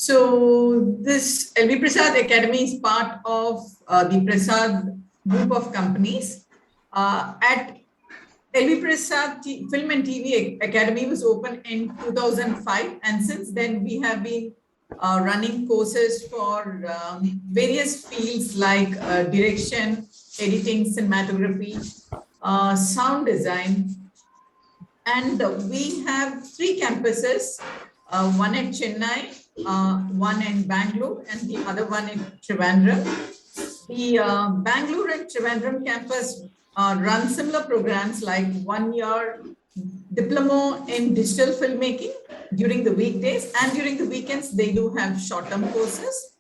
So this LV Prasad Academy is part of the Prasad group of companies. At LV Prasad Film and TV Academy was opened in 2005, and since then we have been running courses for various fields like direction, editing, cinematography, sound design, and we have three campuses, one at Chennai, one in Bangalore, and the other one in Trivandrum. The Bangalore and Trivandrum campus run similar programs like 1 year diploma in digital filmmaking during the weekdays, and during the weekends they do have short-term courses.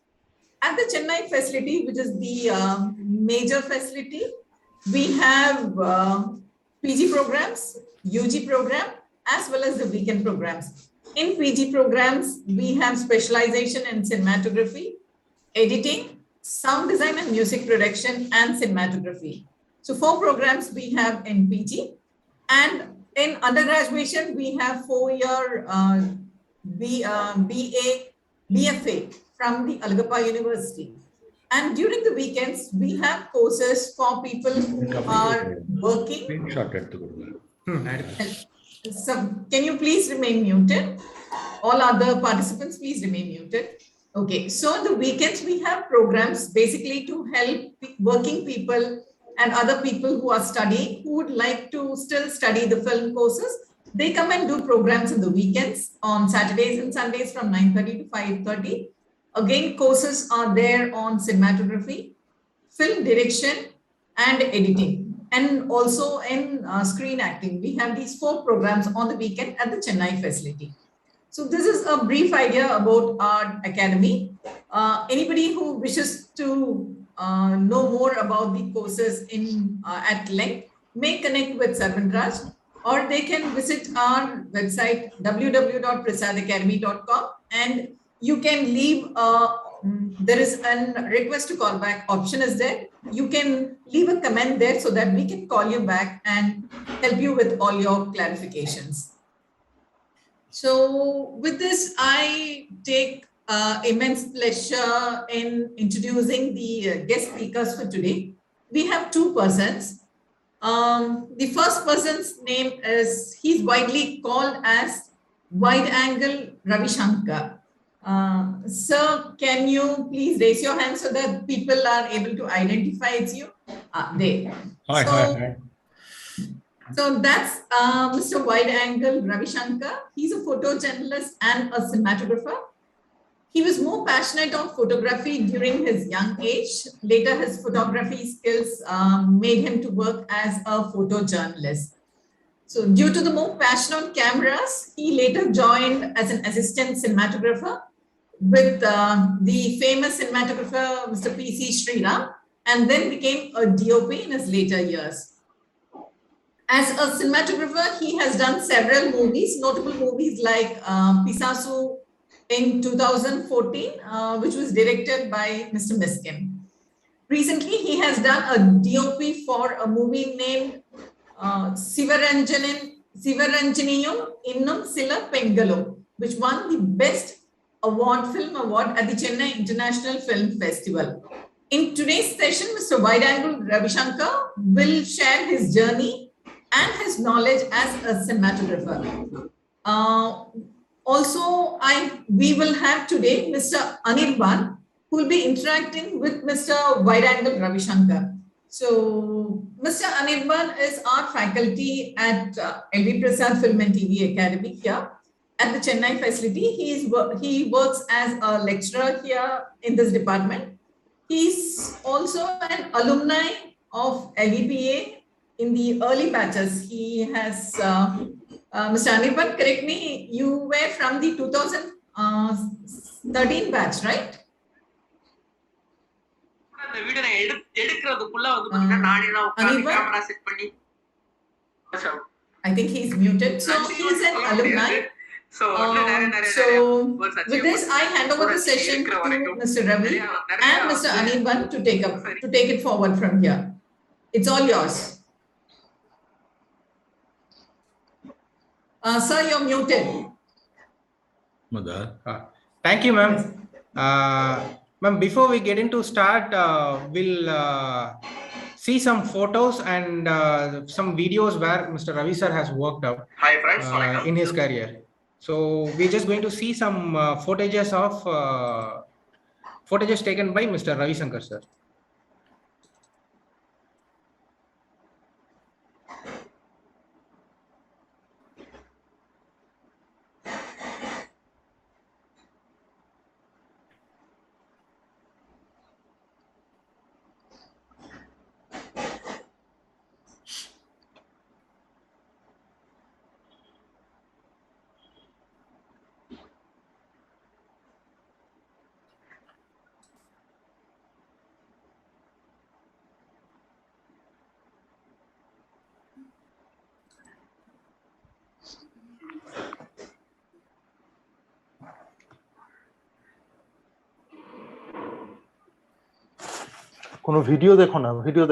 At the Chennai facility, which is the major facility, we have PG programs, UG program, as well as the weekend programs. In PG programs, we have specialization in cinematography, editing, sound design and music production, and cinematography. So 4 programs we have in PG, and in undergraduation, we have 4-year BA, BFA from the Algappa University. And during the weekends, we have courses for people who are working. So can you please remain muted? All other participants, please remain muted. Okay, so the weekends we have programs basically to help working people and other people who are studying, who would like to still study the film courses. They come and do programs in the weekends on Saturdays and Sundays from 9:30 to 5:30. Again, courses are there on cinematography, film direction, and editing, and also in screen acting. We have these 4 programs on the weekend at the Chennai facility. So this is a brief idea about our academy. Anybody who wishes to know more about the courses at length may connect with Sarvanraj, or they can visit our website www.prasadacademy.com, and you can leave there is a request to call back option is there. You can leave a comment there so that we can call you back and help you with all your clarifications. So with this, I take immense pleasure in introducing the guest speakers for today. We have 2 persons. The first person's name is, he's widely called as Wide Angle Ravi Shankar. Sir, can you please raise your hand so that people are able to identify it's you? There. Hi. So that's Mr. Wide Angle Ravi Shankar. He's a photojournalist and a cinematographer. He was more passionate on photography during his young age. Later, his photography skills made him to work as a photojournalist. So due to the more passion on cameras, he later joined as an assistant cinematographer with the famous cinematographer, Mr. P.C. Sriram, and then became a DOP in his later years. As a cinematographer, he has done several movies, notable movies like Pisasu in 2014, which was directed by Mr. Miskin. Recently, he has done a DOP for a movie named Sivaranjaniyum Innum Sila Pengalo, which won the Best Film Award at the Chennai International Film Festival. In today's session, Mr. Wide Angle Ravi Shankar will share his journey and his knowledge as a cinematographer. Also, we will have today Mr. Anirban, who will be interacting with Mr. Wide Angle Ravi Shankar. So, Mr. Anirban is our faculty at LV Prasad Film and TV Academy here at the Chennai facility. He works as a lecturer here in this department. He's also an alumni of LEPA in the early batches. He has, Mr. Anirban, correct me, you were from the 2013 batch, right? I think he's muted. So he's an alumni. So with this, I hand over the session to Mr. Ravi and Mr. Anirban to take it forward from here. It's all yours. Sir, you're muted. Mother. Thank you, ma'am. Ma'am, before we get into start, we'll see some photos and some videos where Mr. Ravi sir has worked out in his career. So we're just going to see some footages of footages taken by Mr. Ravi Shankar sir. কোনো video দেখো না video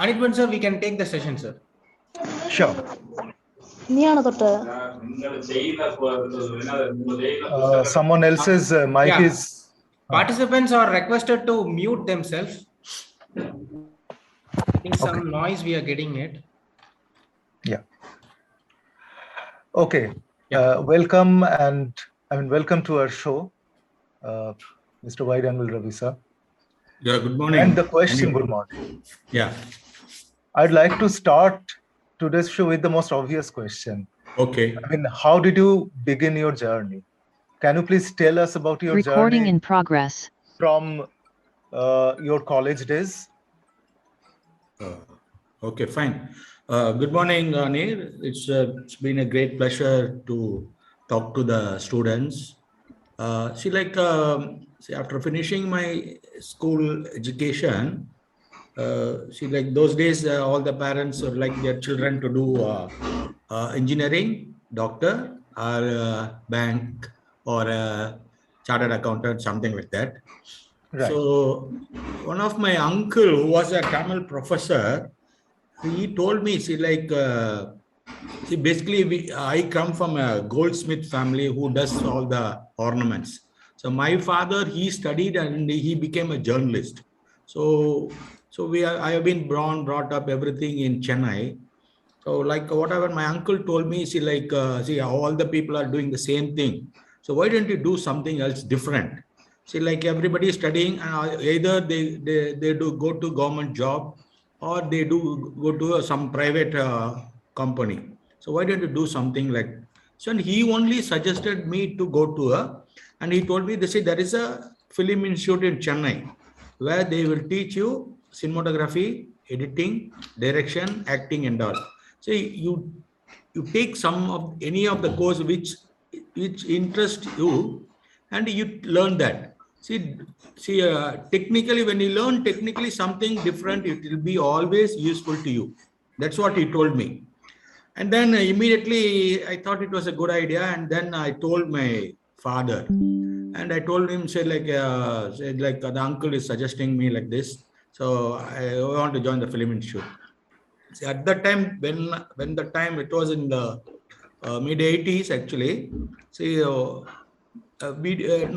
Anitman sir, we can take the session, sir. Sure. Someone else's mic is. Participants are requested to mute themselves. I think some noise we are getting it. Yeah. Okay. Welcome welcome to our show, Mr. Wide Angle Ravi sir. Yeah, good morning. And the question, good morning. Yeah. I'd like to start today's show with the most obvious question. Okay. I mean, how did you begin your journey? Can you please tell us about your Recording journey in progress. from your college days? Okay, fine. Good morning, Neer. It's been a great pleasure to talk to the students. See, after finishing my school education, see, like those days, all the parents would like their children to do engineering, doctor, or bank, or chartered accountant, something like that. Right. So one of my uncle, who was a Tamil professor, he told me, see, like, see, basically, I come from a goldsmith family who does all the ornaments. So my father, he studied and he became a journalist. So I have been brought up everything in Chennai. So like whatever my uncle told me, see, like, see, all the people are doing the same thing. So why don't you do something else different? See, like everybody is studying, either they do go to government job, or they do go to some private company. So why don't you do something like? So and he only suggested me to go to and he told me, they say there is a film institute in Chennai where they will teach you cinematography, editing, direction, acting, and all. So you take some of any of the course which interest you, and you learn that. See, technically, when you learn technically something different, it will be always useful to you. That's what he told me. And then immediately I thought it was a good idea. And then I told my father, and I told him, said like the uncle is suggesting me like this. So I want to join the film institute. See, at that time, when the time it was in the mid 80s, actually. See,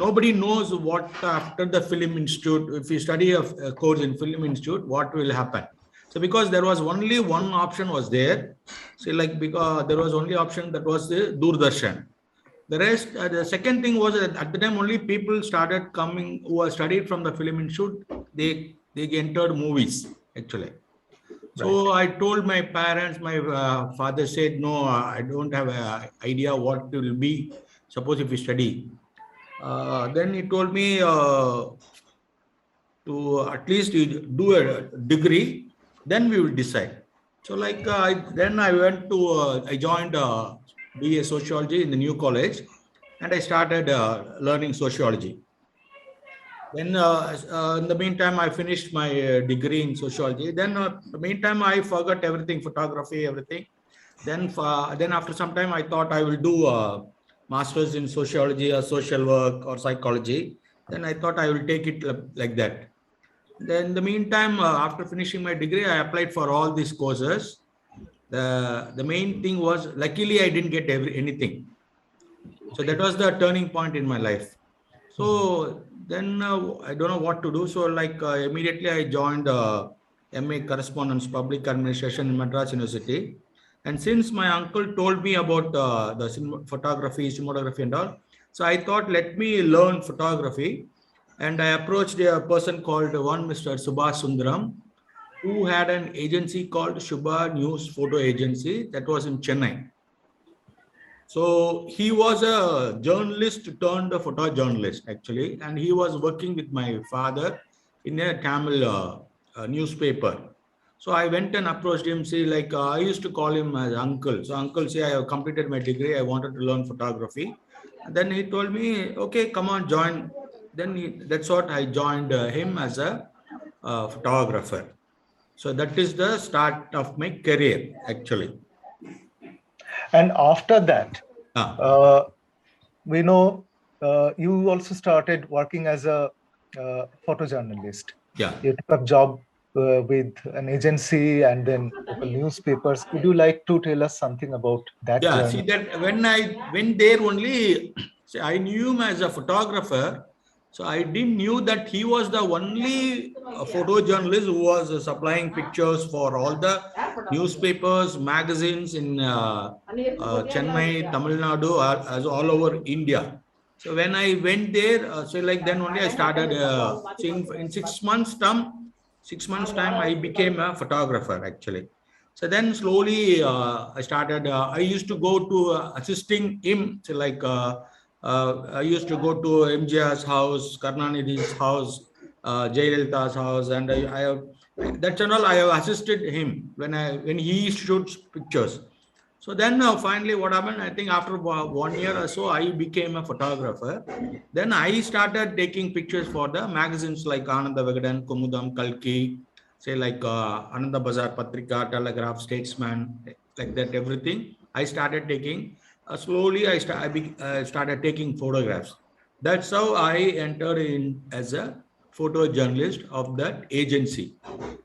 nobody knows what after the film institute, if you study a course in film institute, what will happen. So because there was only one option was there. See, like, because there was only option that was the Doordarshan. The rest, the second thing was that at the time only people started coming who are studied from the film institute, they entered movies actually. So I told my parents, my father said, no, I don't have an idea what will be, suppose if you study. Then he told me to at least do a degree, then we will decide. So like then I went to, I joined BA Sociology in the new college, and I started learning sociology. Then in the meantime, I finished my degree in sociology. Then in the meantime, I forgot everything, photography, everything. Then after some time, I thought I will do master's in sociology or social work or psychology. Then I thought I will take it like that. Then in the meantime, after finishing my degree, I applied for all these courses. The main thing was, luckily, I didn't get anything. So that was the turning point in my life. So then I don't know what to do. So like immediately I joined MA Correspondence Public Administration in Madras University. And since my uncle told me about the photography, cinematography and all, so I thought, let me learn photography. And I approached a person called Mr. Subhash Sundaram, who had an agency called Shubha News Photo Agency that was in Chennai. So he was a journalist turned a photojournalist actually, and he was working with my father in a Tamil newspaper. So I went and approached him. Say like I used to call him as uncle. So uncle, say I have completed my degree. I wanted to learn photography. And then he told me, okay, come on, join. Then that's what I joined him as a photographer. So that is the start of my career actually. And after that, we know you also started working as a photojournalist. Yeah. You took up job with an agency and then local newspapers. Would you like to tell us something about that journey? See that when I went there only, see, I knew him as a photographer. So I didn't knew that he was the only photojournalist who was supplying pictures for all the newspapers, magazines in Chennai, Tamil Nadu, as all over India. So when I went there, so like then only I started seeing in 6 months time, 6 months time, I became a photographer actually. So then slowly I started, I used to go to assisting him. So like I used to go to MGR's house, Karnanidhi's house, Jayalalitha's house, and I have, that channel I have assisted him when he shoots pictures. So then finally what happened, I think after 1 year or so, I became a photographer. Then I started taking pictures for the magazines like Ananda Vigadan, Kumudam, Kalki, say like Ananda Bazar, Patrika, Telegraph, Statesman, like that, everything. I started taking, slowly I started taking photographs. That's how I entered in as a photojournalist of that agency.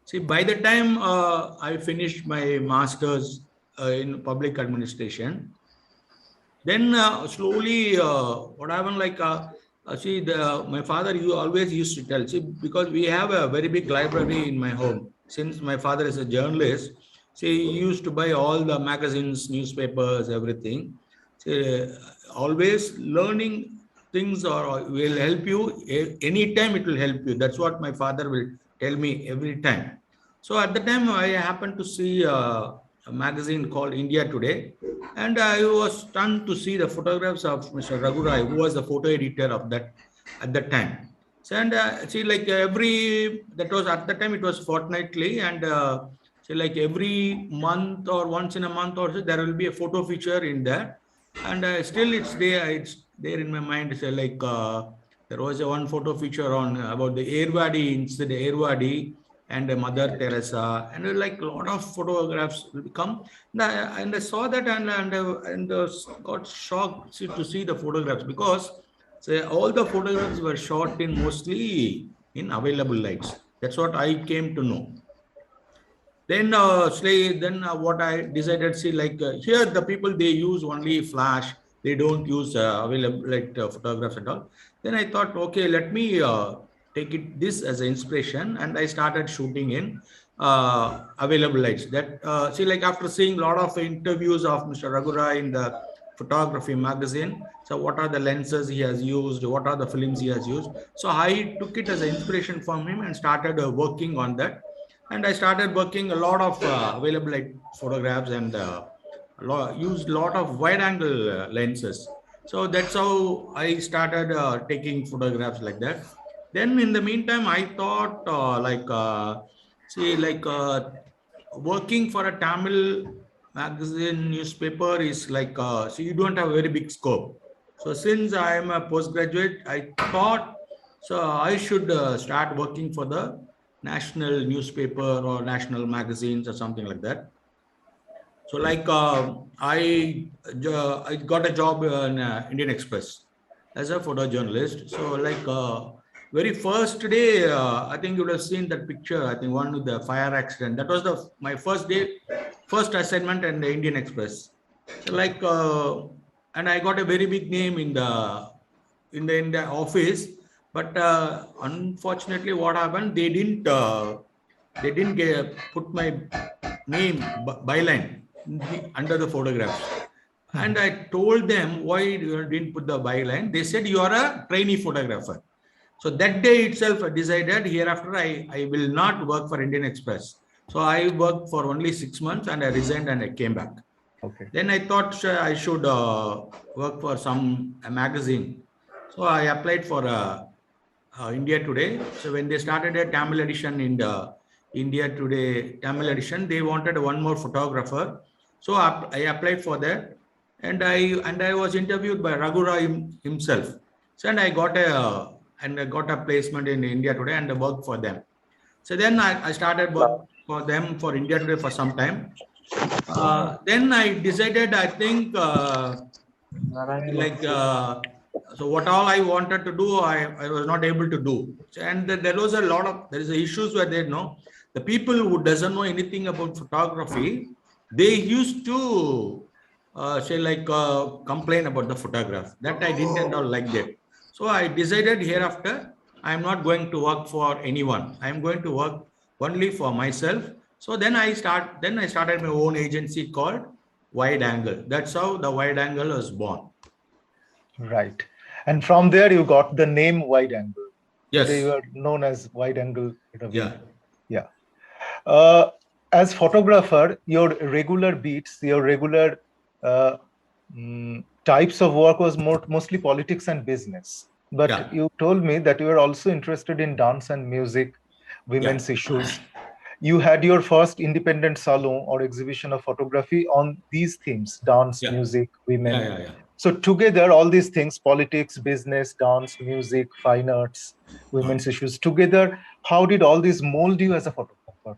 See, by the time I finished my master's in public administration, then slowly what happened, like see, my father you always used to tell, see, because we have a very big library in my home. Since my father is a journalist, see, he used to buy all the magazines, newspapers, everything. See, always learning things or will help you anytime, it will help you. That's what my father will tell me every time. So at the time I happened to see a magazine called India Today, and I was stunned to see the photographs of Mr. Raghu Rai, who was the photo editor of that at that time. So, and see, like that was at the time, it was fortnightly, and see, like every month or once in a month or so, there will be a photo feature in that. And still it's there in my mind. So like there was a one photo feature on about the Airwadi incident, Airwadi, and Mother Teresa, and like a lot of photographs will come. And I saw that and got shocked to see the photographs, because say, all the photographs were shot in mostly in available lights. That's what I came to know. Then what I decided, see, like here the people, they use only flash, they don't use available like photographs and all. Then I thought, okay, let me take this as an inspiration, and I started shooting in available lights. That see, like after seeing a lot of interviews of Mr. Raghurai in the photography magazine, so what are the lenses he has used, what are the films he has used, so I took it as an inspiration from him and started working on that. And I started working a lot of available light photographs, and used a lot of wide angle lenses. So that's how I started taking photographs like that. Then in the meantime, I thought working for a Tamil magazine newspaper is like, so you don't have a very big scope. So since I am a postgraduate, I thought, so I should start working for the national newspaper or national magazines or something like that. So like I got a job in Indian Express as a photojournalist. So like very first day, I think you would have seen that picture. I think one with the fire accident. That was my first day, first assignment in the Indian Express. So like, and I got a very big name in the office, but unfortunately, what happened? They didn't put my name byline under the photographs. And I told them why you didn't put the byline. They said you are a trainee photographer. So that day itself, I decided hereafter I will not work for Indian Express. So I worked for only 6 months and I resigned and I came back. Okay. Then I thought I should work for a magazine. So I applied for India Today. So when they started a Tamil edition in the India Today Tamil edition, they wanted one more photographer. So I applied for that, and I was interviewed by Raghu himself. So and I got a placement in India Today and I worked for them. So then I started work for them for India Today for some time. Then I decided, I think, so what all I wanted to do, I was not able to do. And there was there is issues where they know the people who doesn't know anything about photography, they used to complain about the photograph. That I didn't at all like that. So I decided hereafter, I'm not going to work for anyone. I'm going to work only for myself. So then I started my own agency called Wide Angle. That's how the Wide Angle was born. Right. And from there, you got the name Wide Angle. Yes. They were known as Wide Angle Ravi. Yeah. Yeah. As photographer, your regular beats, your regular types of work was mostly politics and business. But you told me that you were also interested in dance and music, women's issues. You had your first independent salon or exhibition of photography on these themes: dance, music, women. So together, all these things, politics, business, dance, music, fine arts, women's issues, together, how did all these mold you as a photographer?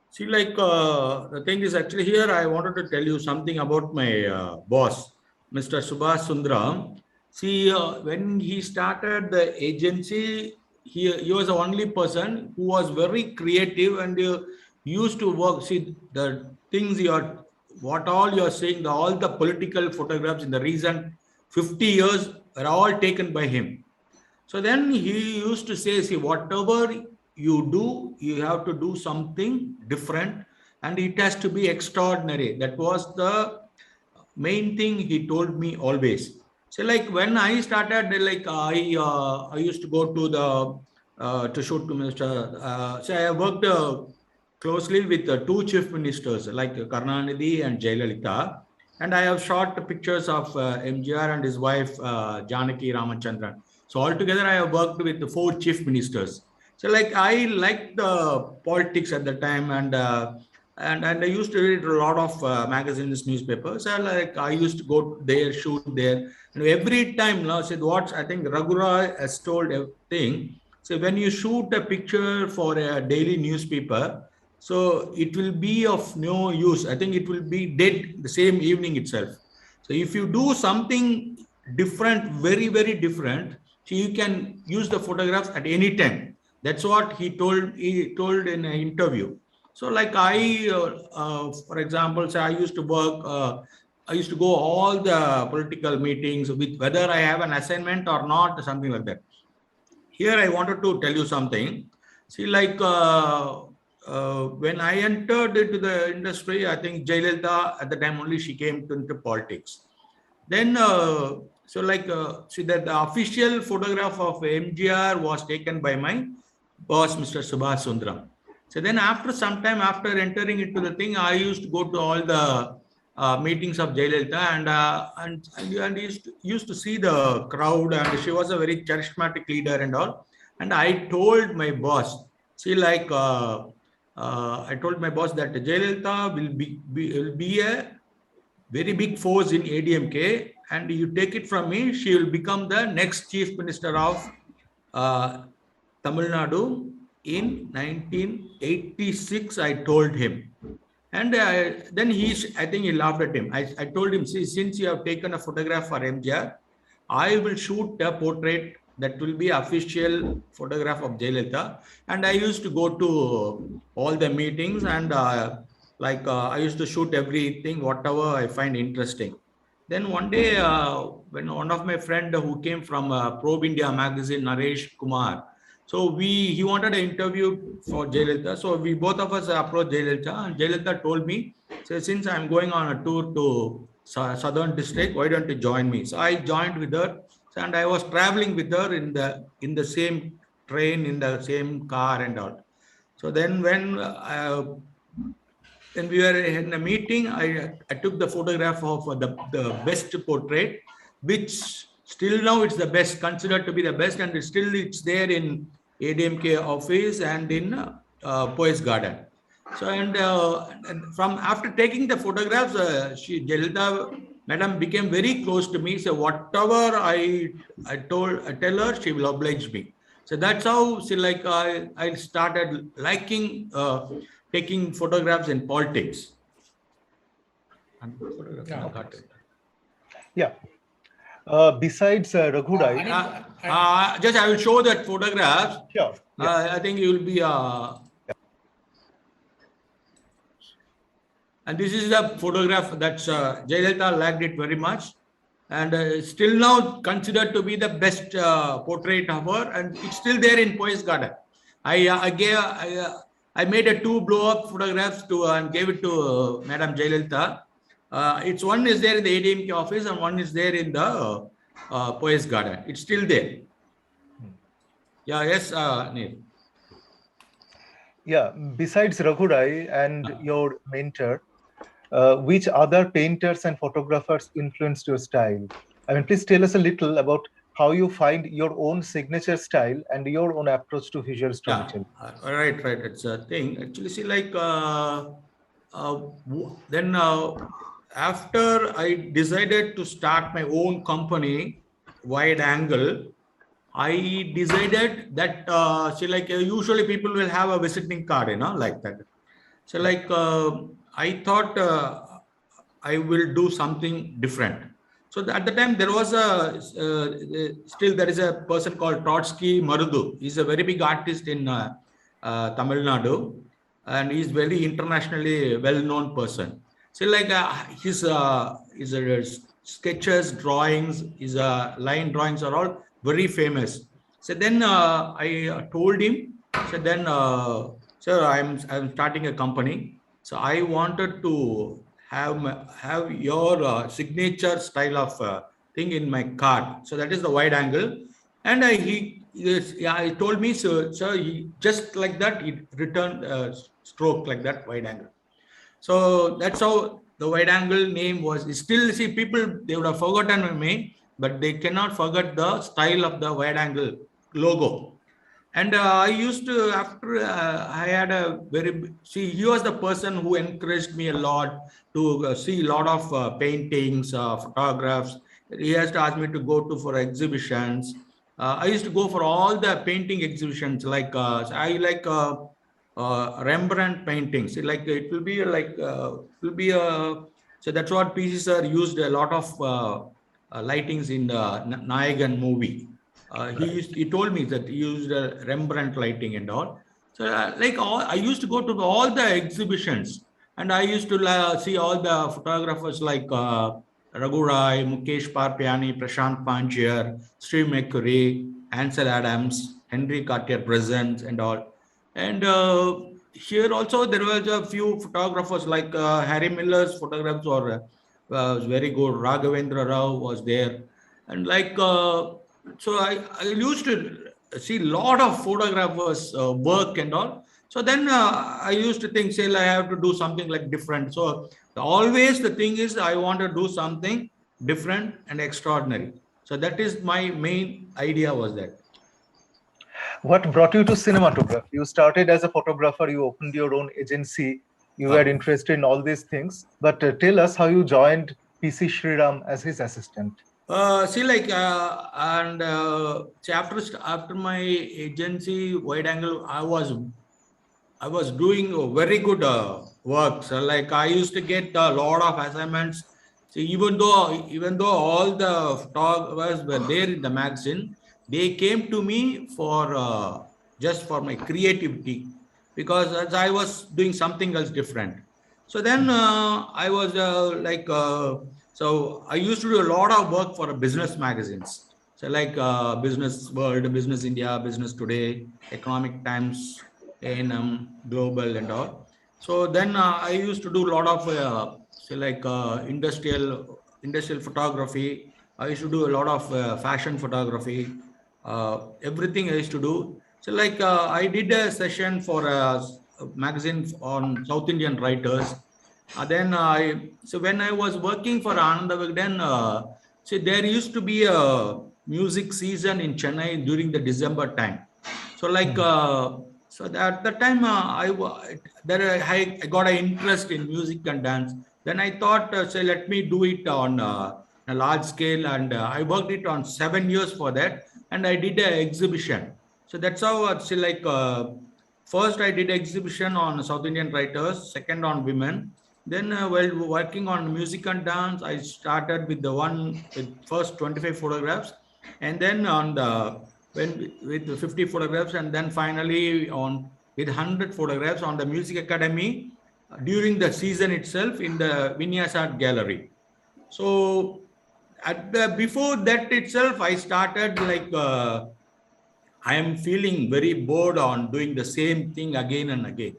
See, the thing is, actually here, I wanted to tell you something about my boss, Mr. Subhash Sundaram. See, when he started the agency, he was the only person who was very creative and used to work. See, the things what all you're saying, all the political photographs in the recent 50 years are all taken by him. So then he used to say, see, whatever you do, you have to do something different and it has to be extraordinary. That was the main thing he told me always. So like when I started, I used to go to to shoot to Mr. So I worked closely with two chief ministers like Karnanidhi and Jayalalitha. And I have shot pictures of MGR and his wife, Janaki Ramachandran. So altogether, I have worked with the 4 chief ministers. So like I liked the politics at the time, and I used to read a lot of magazines, newspapers. So like I used to go there, shoot there, and every time now said what I think Raghurai has told everything. So when you shoot a picture for a daily newspaper, so it will be of no use. I think it will be dead the same evening itself. So if you do something different, very, very different, so you can use the photographs at any time. That's what he told in an interview. So like for example, say I used to work, I used to go all the political meetings with whether I have an assignment or not, something like that. Here I wanted to tell you something. See, when I entered into the industry, I think Jayalalitha at the time only she came into politics. Then, see that the official photograph of MGR was taken by my boss, Mr. Subhash Sundaram. So then after some time, after entering into the thing, I used to go to all the meetings of Jayalalitha and used to see the crowd, and she was a very charismatic leader and all. And I told my boss, see, I told my boss that Jayalalitha will be a very big force in ADMK, and you take it from me, she will become the next chief minister of Tamil Nadu in 1986. I told him, and then I think he laughed at him. I told him, see, since you have taken a photograph for MGR, I will shoot a portrait That will be official photograph of Jayalalitha. And I used to go to all the meetings and I used to shoot everything, whatever I find interesting. Then one day, when one of my friend who came from Probe India magazine, Naresh Kumar, so he wanted an interview for Jayalalitha. So we both of us approached Jayalalitha, and Jayalalitha told me, so since I'm going on a tour to Southern District, why don't you join me? So I joined with her, and I was traveling with her in the same train, in the same car and all. So then when we were in a meeting, I took the photograph of the best portrait, which still now it's the best, considered to be the best, and it's there in ADMK office and in Poets Garden. So and from after taking the photographs, Jayalalitha Madam became very close to me. So whatever I tell her, she will oblige me. So that's how I started liking taking photographs in politics. Yeah. Besides Raghurai, just I will show that photographs. Sure. I think you will be. And this is the photograph that Jayalalitha liked it very much, and still now considered to be the best portrait of her, and it's still there in Poets Garden. I made a 2 blow-up photographs and gave it to Madam Jayalalitha. It's one is there in the ADMK office and one is there in the Poets Garden. It's still there. Yeah, yes, Neil. Yeah, besides Raghurai and your mentor, which other painters and photographers influenced your style? I mean, please tell us a little about how you find your own signature style and your own approach to visual storytelling. Yeah, right. It's a thing. Actually, see, after I decided to start my own company, Wide Angle, I decided that usually people will have a visiting card, like that. So I thought I will do something different. So at the time there was still there is a person called Trotsky Marudu. He's a very big artist in Tamil Nadu, and he's very internationally well-known person. So his sketches, drawings, his line drawings are all very famous. So then I told him. So then, sir, I'm starting a company. So I wanted to have your signature style of thing in my card. So that is the wide angle. And he told me, so he just like that, he returned stroke like that, wide angle. So that's how the wide angle name was. Still, see, people, they would have forgotten my name, but they cannot forget the style of the wide angle logo. And I used to, after I had a he was the person who encouraged me a lot to see a lot of paintings, photographs. He has to ask me to go for exhibitions. I used to go for all the painting exhibitions. I like Rembrandt paintings. It will be so that's what PC sir used a lot of lightings in the Nayagan movie. He told me that he used Rembrandt lighting and all. So I used to go to all the exhibitions, and I used to see all the photographers like Raghu Rai, Mukesh Parpiani, Prashant Panjir, Steve McCurry, Ansel Adams, Henry Cartier Presence and all. And here also there was a few photographers like Harry Miller's photographs were was very good. Raghavendra Rao was there, and so I used to see a lot of photographers work and all. So then I used to think, say, I have to do something like different. So always the thing is I want to do something different and extraordinary. So that is my main idea was that. What brought you to cinematography? You started as a photographer, you opened your own agency, you were interested in all these things, but tell us how you joined PC Shriram as his assistant. After my agency Wide Angle, I was doing very good work. So I used to get a lot of assignments. So even though all the photographers were there in the magazine, they came to me for just for my creativity, because as I was doing something else different. So then I was so I used to do a lot of work for business magazines. So like Business World, Business India, Business Today, Economic Times, A&M, Global and all. So then I used to do a lot of industrial photography. I used to do a lot of fashion photography, everything I used to do. So like I did a session for a magazine on South Indian writers. So when I was working for Ananda Vigdan, so there used to be a music season in Chennai during the December time. So like so at the time I got an interest in music and dance. Then I thought, say, let me do it on a large scale, and I worked it on 7 years for that, and I did an exhibition. So that's how first I did exhibition on South Indian writers, second on women. Then while working on music and dance, I started with the one with first 25 photographs, and then on the when with 50 photographs, and then finally on with 100 photographs on the Music Academy during the season itself in the Vinyas Art Gallery. So before that itself, I started like I am feeling very bored on doing the same thing again and again.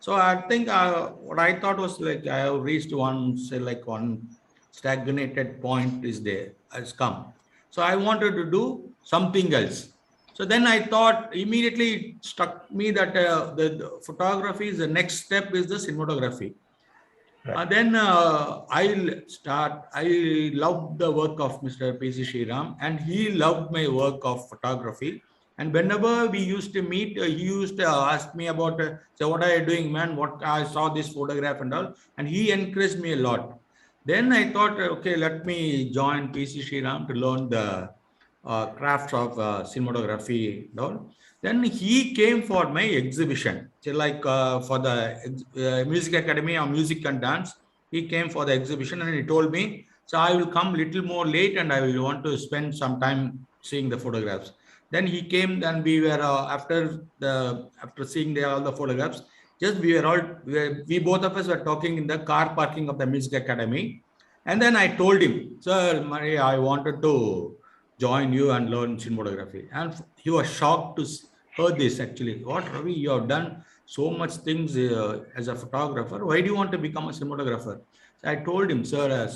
So I think what I thought was like I have reached one, say, like one stagnated point is there, has come. So I wanted to do something else. So then I thought, immediately it struck me that the photography is the next step is the cinematography. Right. Then I'll start. I loved the work of Mr. P.C. Sriram, and he loved my work of photography. And whenever we used to meet, he used to ask me about, so what are you doing, man? What I saw this photograph and all, and he encouraged me a lot. Then I thought, okay, let me join P.C. Sriram to learn the crafts of cinematography and all. Then he came for my exhibition, so like for the Music Academy of Music and Dance. He came for the exhibition and he told me, so I will come little more late and I will want to spend some time seeing the photographs. Then he came and we were after seeing all the photographs, just we both of us were talking in the car parking of the Music Academy. And then I told him, sir, I wanted to join you and learn cinematography. And he was shocked to hear this actually. What, Ravi, you have done so much things as a photographer. Why do you want to become a cinematographer? So I told him, sir,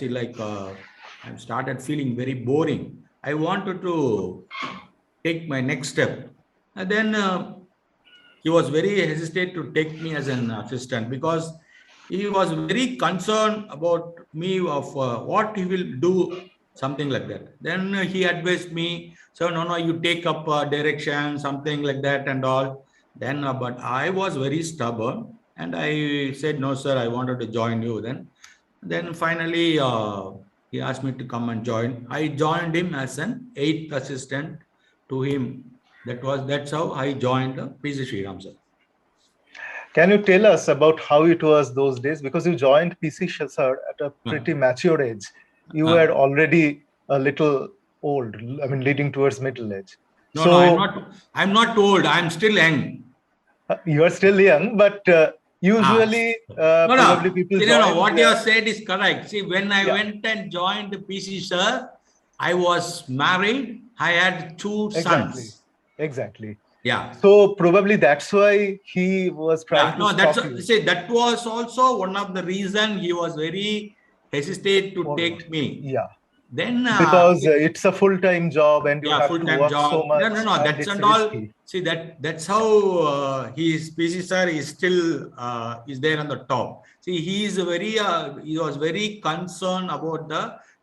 I started feeling very boring. I wanted to take my next step. And then he was very hesitant to take me as an assistant because he was very concerned about me of what he will do, something like that. Then he advised me, so no, you take up direction, something like that and all. Then, but I was very stubborn and I said, no, sir, I wanted to join you then. Then finally, he asked me to come and join. I joined him as an 8th assistant to him. That's how I joined P.C. Sriram, sir. Can you tell us about how it was those days? Because you joined PC sir at a pretty mature age. You were already a little old, I mean, leading towards middle age. No, I'm not old. I'm still young. You are still young, but usually probably people join. No, what you have said is correct. See, when I went and joined the PC sir, I was married. I had 2 sons. Exactly. Yeah. So probably that's why he was trying to stop you. See, that was also one of the reason he was very hesitant to take me. Yeah. Then because it's a full-time job and you have to work job. so much. No. That's and all. See, that's how his PC sir is still is there on the top. See, he was very concerned about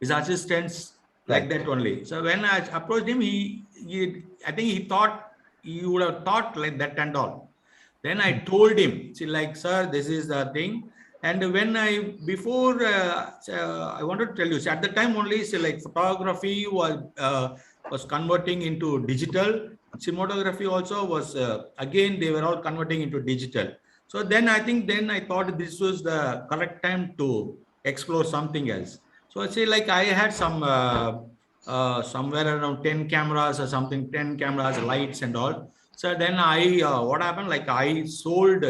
his assistants like that only. So when I approached him, I think he thought he would have thought like that and all. Then I told him, see, like, sir, this is the thing. And when I wanted to tell you, see, at the time only, see, like photography was converting into digital. Cinematography also was again they were all converting into digital. So then I thought this was the correct time to explore something else. So I say like I had some somewhere around 10 cameras or something, 10 cameras, lights and all. So then what happened? Like I sold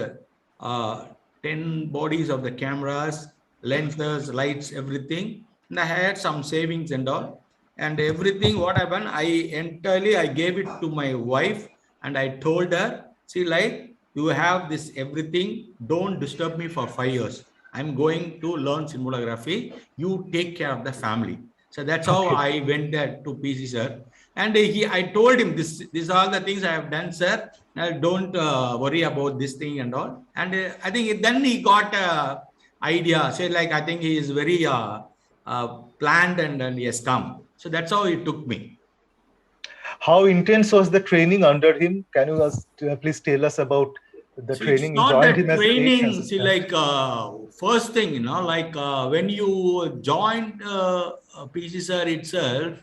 10 bodies of the cameras, lenses, lights, everything. And I had some savings and all. And everything, what happened? I gave it to my wife and I told her, see, like, you have this everything. Don't disturb me for 5 years. I'm going to learn cinematography. You take care of the family. So that's how I went there to PC, sir. And I told him, these are the things I have done, sir. Now don't worry about this thing and all. And I think then he got idea. Say like, I think he is very planned and he has come. So that's how he took me. How intense was the training under him? Can you please tell us about the So it's training? You not joined that him as a tech training. See, assistant. like first thing, like when you joined PC sir itself,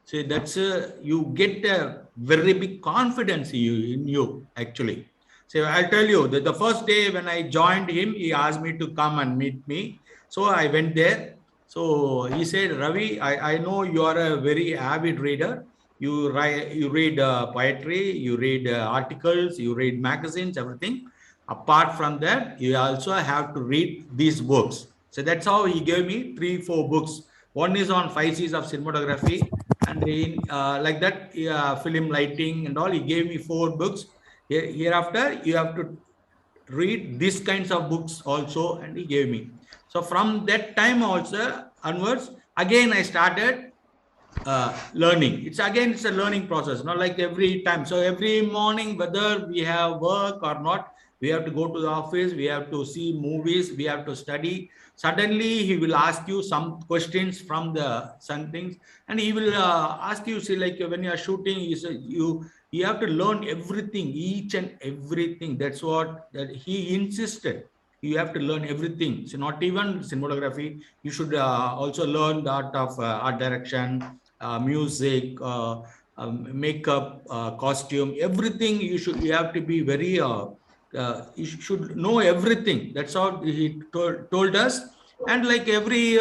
see that's you get a very big confidence in you actually. So I'll tell you that the first day when I joined him, he asked me to come and meet me. So I went there. So he said, Ravi, I know you are a very avid reader. You read poetry, you read articles, you read magazines, everything. Apart from that, you also have to read these books. So that's how he gave me 3, 4 books. One is on 5 C's of cinematography, and in like that, film lighting and all. He gave me 4 books. Hereafter, you have to read these kinds of books also, and he gave me. So from that time also onwards, again I started learning. It's a learning process, not like every time. So every morning, whether we have work or not, we have to go to the office, we have to see movies, we have to study. Suddenly he will ask you some questions from the some things, and he will ask you, see, like when you are shooting, you have to learn everything, each and everything. That's what that he insisted. You have to learn everything. So not even cinematography, you should also learn the art of art direction, music, makeup, costume, everything. You have to be very you should know everything. That's how he told us. And like every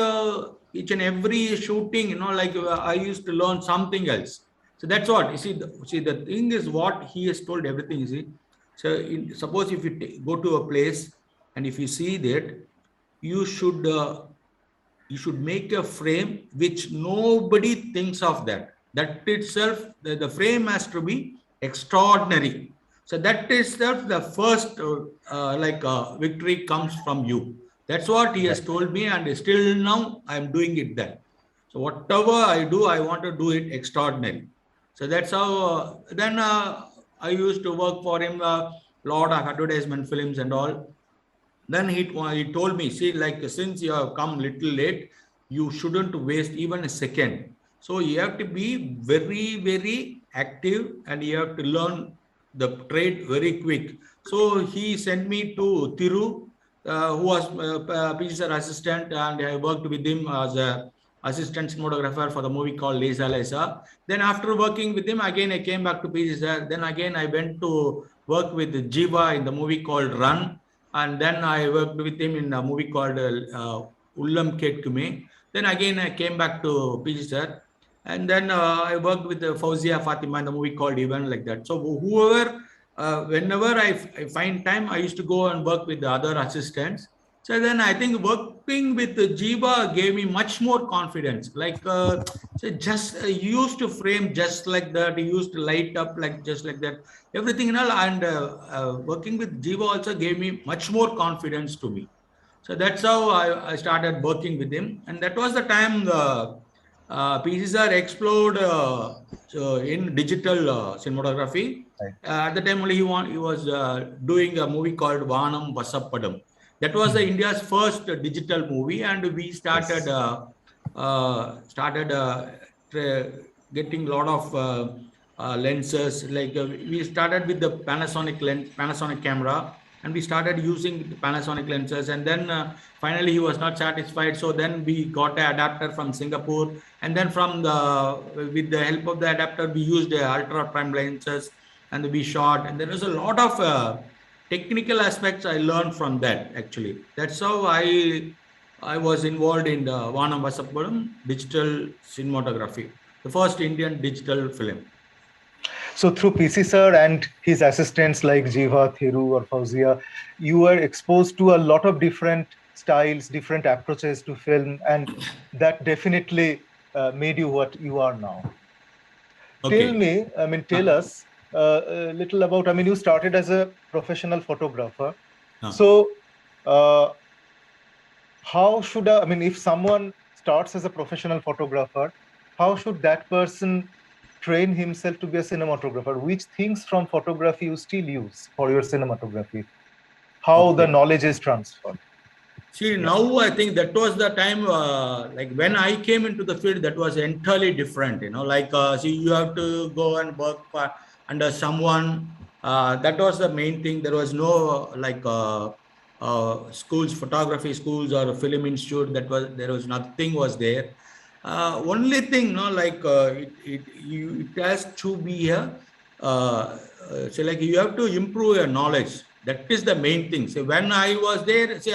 each and every shooting, like I used to learn something else. So that's what you see. The thing is what he has told everything. You see, so suppose if you go to a place and if you see that, you should make a frame which nobody thinks of. That itself, the frame has to be extraordinary. So that itself, the first victory comes from you. That's what he has told me, and still now I'm doing it then. So whatever I do, I want to do it extraordinary. So that's how then I used to work for him a lot of advertisement films and all. Then he told me, see, like since you have come little late, you shouldn't waste even a second. So you have to be very, very active, and you have to learn the trade very quick. So he sent me to Thiru, who was PGR assistant, and I worked with him as a assistant cinematographer for the movie called Lesa Lesa. Then after working with him, again I came back to PGR. Then again I went to work with Jiva in the movie called Run, and then I worked with him in a movie called Ullam Ketkume. Then again I came back to PG sir, and then I worked with Fauzia Fatima in the movie called Even, like that. So whoever, whenever I find time, I used to go and work with the other assistants. So then I think working with Jiva gave me much more confidence. Like so just he used to frame just like that. He used to light up like just like that. Everything and all. And working with Jiva also gave me much more confidence to me. So that's how I started working with him. And that was the time the PCs explored so in digital cinematography. Right. At the time only he was doing a movie called Vanam Vasappadam. That was the India's first digital movie, and we started getting a lot of lenses. Like we started with the Panasonic lens, Panasonic camera, and we started using the Panasonic lenses. And then finally he was not satisfied, so then we got an adapter from Singapore, and then with the help of the adapter, we used ultra prime lenses, and we shot. And there was a lot of technical aspects I learned from that. Actually, that's how I was involved in the Vanam Vasappuram digital cinematography. the first Indian digital film. So through PC sir and his assistants like Jiva, Thiru, or Fauzia, you were exposed to a lot of different styles, different approaches to film, and that definitely made you what you are now. Okay. Tell us a little about, you started as a professional photographer. Uh, So uh, how should, if someone starts as a professional photographer, how should that person train himself to be a cinematographer? Which things from photography you still use for your cinematography? How the okay. knowledge is transferred? See, Yeah. now I think that was the time, like when I came into the field, that was entirely different, like, see, you have to go and work under someone. That was the main thing. There was no schools, photography schools or film institute. There was nothing was there. Only thing, it has to be a, so like you have to improve your knowledge. That is the main thing. So when I was there, see,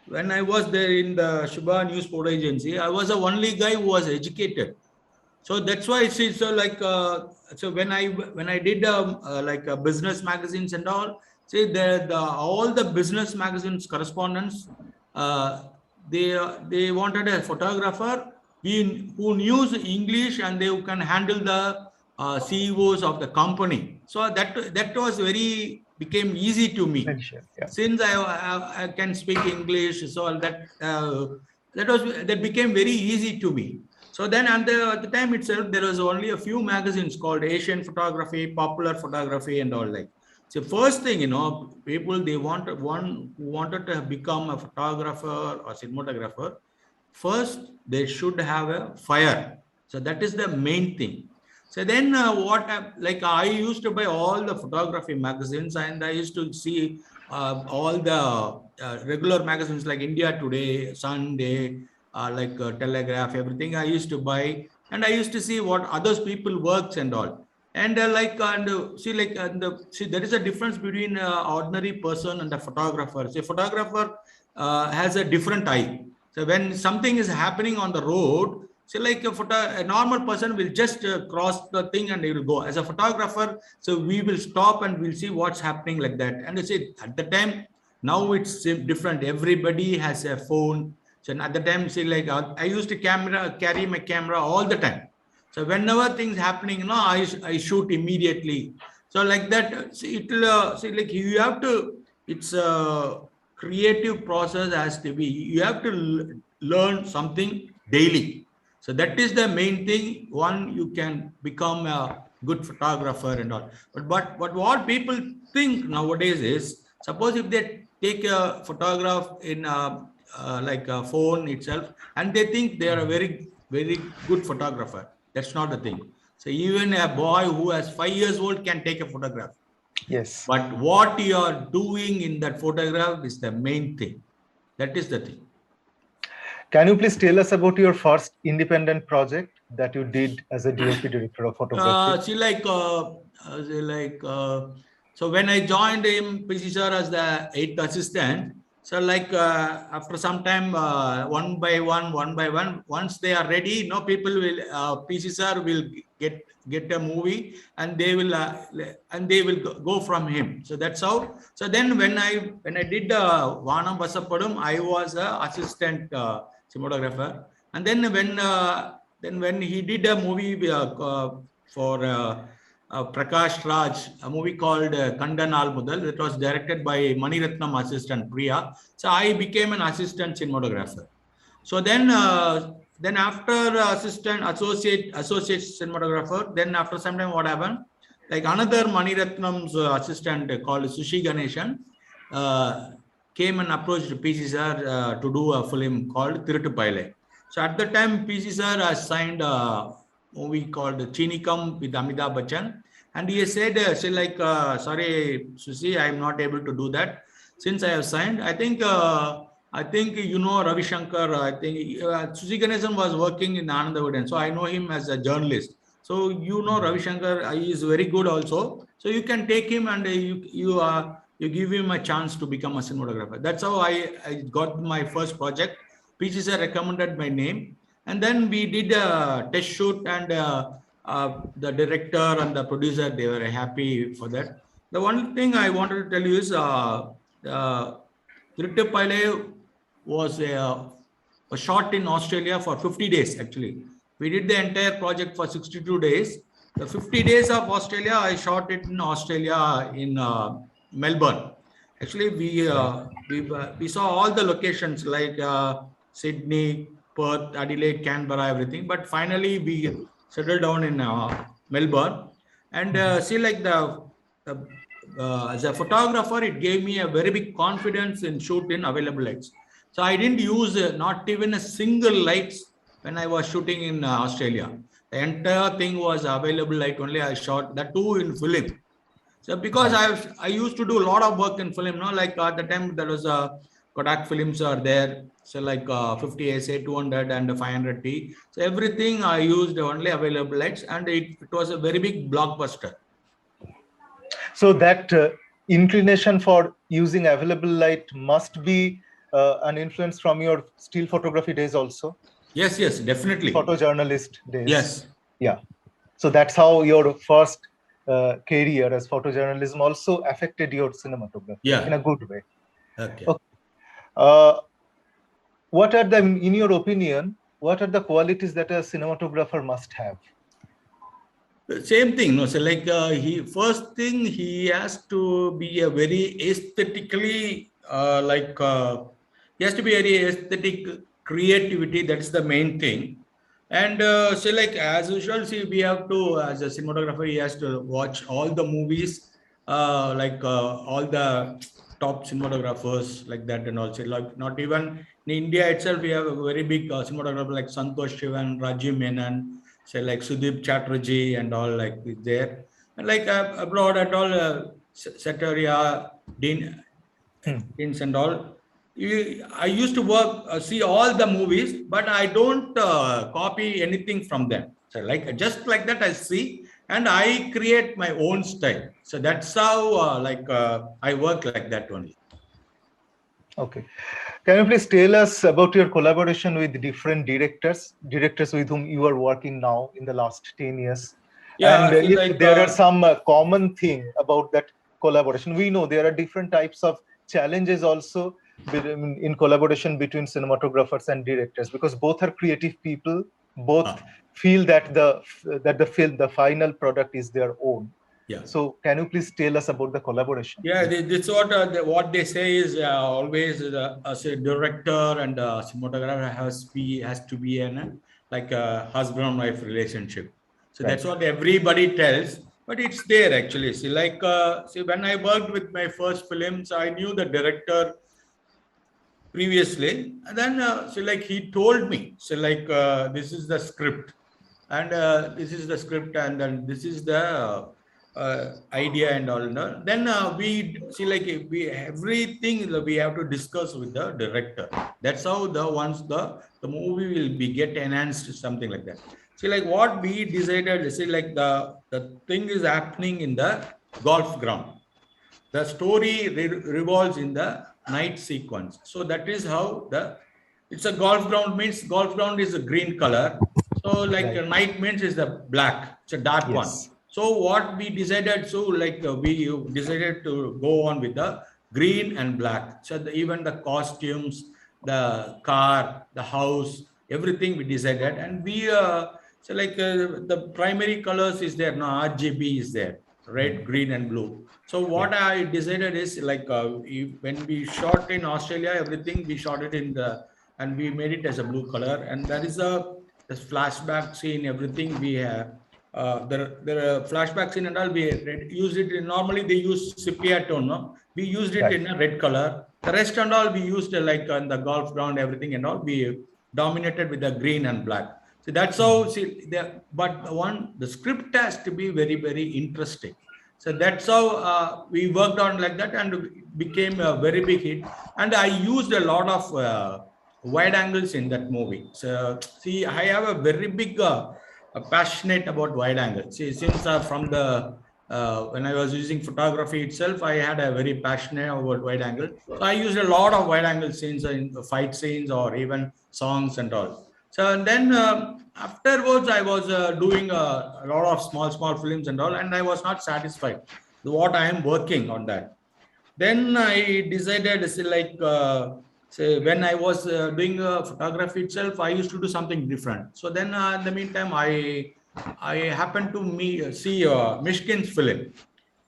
when I was there in the Shubha News Photo Agency, I was the only guy who was educated. So that's why it's so like so when I did business magazines and all, see the all the business magazines correspondents, uh, they wanted a photographer who knew English and they can handle the CEOs of the company. So that was very became easy to me Yeah. since I can speak English. So that became very easy to me. So then at the time itself, there was only a few magazines called Asian Photography, Popular Photography, and all like. So first thing, people they wanted one who wanted to become a photographer or cinematographer. First, they should have a fire. So that is the main thing. So then like I used to buy all the photography magazines and I used to see all the regular magazines like India Today, Sunday, Telegraph, everything I used to buy, and I used to see what others people works and all. And see there is a difference between ordinary person and a photographer. See, photographer has a different eye. So when something is happening on the road, say like a normal person will just cross the thing and he will go. As a photographer, so we will stop and we'll see what's happening like that. And you see at the time, now it's different. Everybody has a phone. So at the time, see like I used to carry my camera all the time. So whenever things happening, I shoot immediately. So like that, see it see like you have to. It's a creative process has to be. You have to learn something daily. So that is the main thing. One, you can become a good photographer and all. But what people think nowadays is, suppose if they take a photograph in like a phone itself, and they think they are a very good photographer. That's not the thing. So even a boy who has 5 years old can take a photograph. Yes. But what you are doing in that photograph is the main thing. That is the thing. Can you please tell us about your first independent project that you did as a DOP director of photography? So when I joined him, PC sir as the 8th assistant, so after some time, one by one, once they are ready, people will, PC sir will get a movie and they will go from him. So that's how. So then when I did Vanam Vasapadam, I was a assistant cinematographer. And then when he did a movie for Prakash Raj, a movie called Kandan Almudal, that was directed by Mani Ratnam assistant Priya. So I became an assistant cinematographer. So then after associate cinematographer, then after some time what happened? Like another Mani Ratnam's assistant called Sushi Ganeshan came and approached PC sir to do a film called Tiruttupaile. So at the time, PC sir has signed a movie called Chinikam with Amitabh Bachchan. And he said, sorry, Sushi, I am not able to do that. Since I have signed, I think Ravi Shankar. I think Sushi Ganesan was working in Anandavadan. So I know him as a journalist. So Ravi Shankar, he is very good also. So you can take him and you give him a chance to become a cinematographer. That's how I got my first project. PC sir recommended my name. And then we did a test shoot, and the director and the producer, they were happy for that. The one thing I wanted to tell you is Pile was shot in Australia for 50 days, actually. We did the entire project for 62 days. The 50 days of Australia, I shot it in Australia, in Melbourne. Actually, we saw all the locations like Sydney, Perth, Adelaide, Canberra, everything. But finally, we settled down in Melbourne. And see, like the as a photographer, it gave me a very big confidence in shooting available lights. So I didn't use not even a single lights when I was shooting in Australia. The entire thing was available light only. I shot that too in film. So because I used to do a lot of work in film, no, like at the time there was Kodak films are there, so like 50 SA, 200 and 500T. So everything I used only available lights, and it was a very big blockbuster. So that inclination for using available light must be an influence from your still photography days also. Yes, yes, definitely. Photojournalist days. Yes. Yeah. So that's how your first career as photojournalism also affected your cinematography in a good way. Okay. What are the, in your opinion, what are the qualities that a cinematographer must have? Same thing, no. So like first thing, he has to be a very aesthetically he has to be very aesthetic creativity. That's the main thing. And so like as usual, see, we have to, as a cinematographer, he has to watch all the movies, all the top cinematographers like that, and also like not even in India itself, we have a very big cinematographer like Santosh Shivan, Rajiv Menon, say like Sudeep Chatterjee and all, like there, and like abroad and all, Sataria, Deans and all. I used to work, see all the movies, but I don't copy anything from them. So like just like that, I see and I create my own style. So that's how I work like that only. Okay. Can you please tell us about your collaboration with different directors with whom you are working now in the last 10 years? Yeah, and if like, there are some common thing about that collaboration. We know there are different types of challenges also in collaboration between cinematographers and directors, because both are creative people, both feel that the final product is their own. Yeah. So can you please tell us about the collaboration? Yeah, this what they say is always as a director and a cinematographer has to be an like a husband and wife relationship. So that's what everybody tells, but it's there actually. See, like see, when I worked with my first films, I knew the director previously, and then so like he told me, so like this is the script, and this is the script, and then this is the idea and all. No? Then we see, like, we everything we have to discuss with the director. That's how once the movie will be get enhanced, something like that. See, like what we decided, see, like the thing is happening in the golf ground. The story revolves in the night sequence. So that is how it's a golf ground, means golf ground is a green color. So like night means is the black. It's a dark one. So what we decided, so like we decided to go on with the green and black. So even the costumes, the car, the house, everything we decided, and we so like the primary colors is there. No, RGB is there, red, green, and blue. So what I decided is like when we shot in Australia, everything we shot it in and we made it as a blue color, and there is this flashback scene, everything we have. There are flashback scene and all. We use it in, normally they use sepia tone. No, we used it in a red color. The rest and all we used like on the golf ground, everything and all. We dominated with the green and black. So that's how. See, but the script has to be very, very interesting. So that's how we worked on like that, and became a very big hit. And I used a lot of wide angles in that movie. So see, I have a very big passionate about wide angles. See, since from the when I was using photography itself, I had a very passionate about wide angle. So I used a lot of wide angle scenes in fight scenes or even songs and all. So then afterwards, I was doing a lot of small films and all, and I was not satisfied with what I am working on that. Then I decided, say, like, say, when I was doing photography itself, I used to do something different. So then, in the meantime, I happened to see Mishkin's film.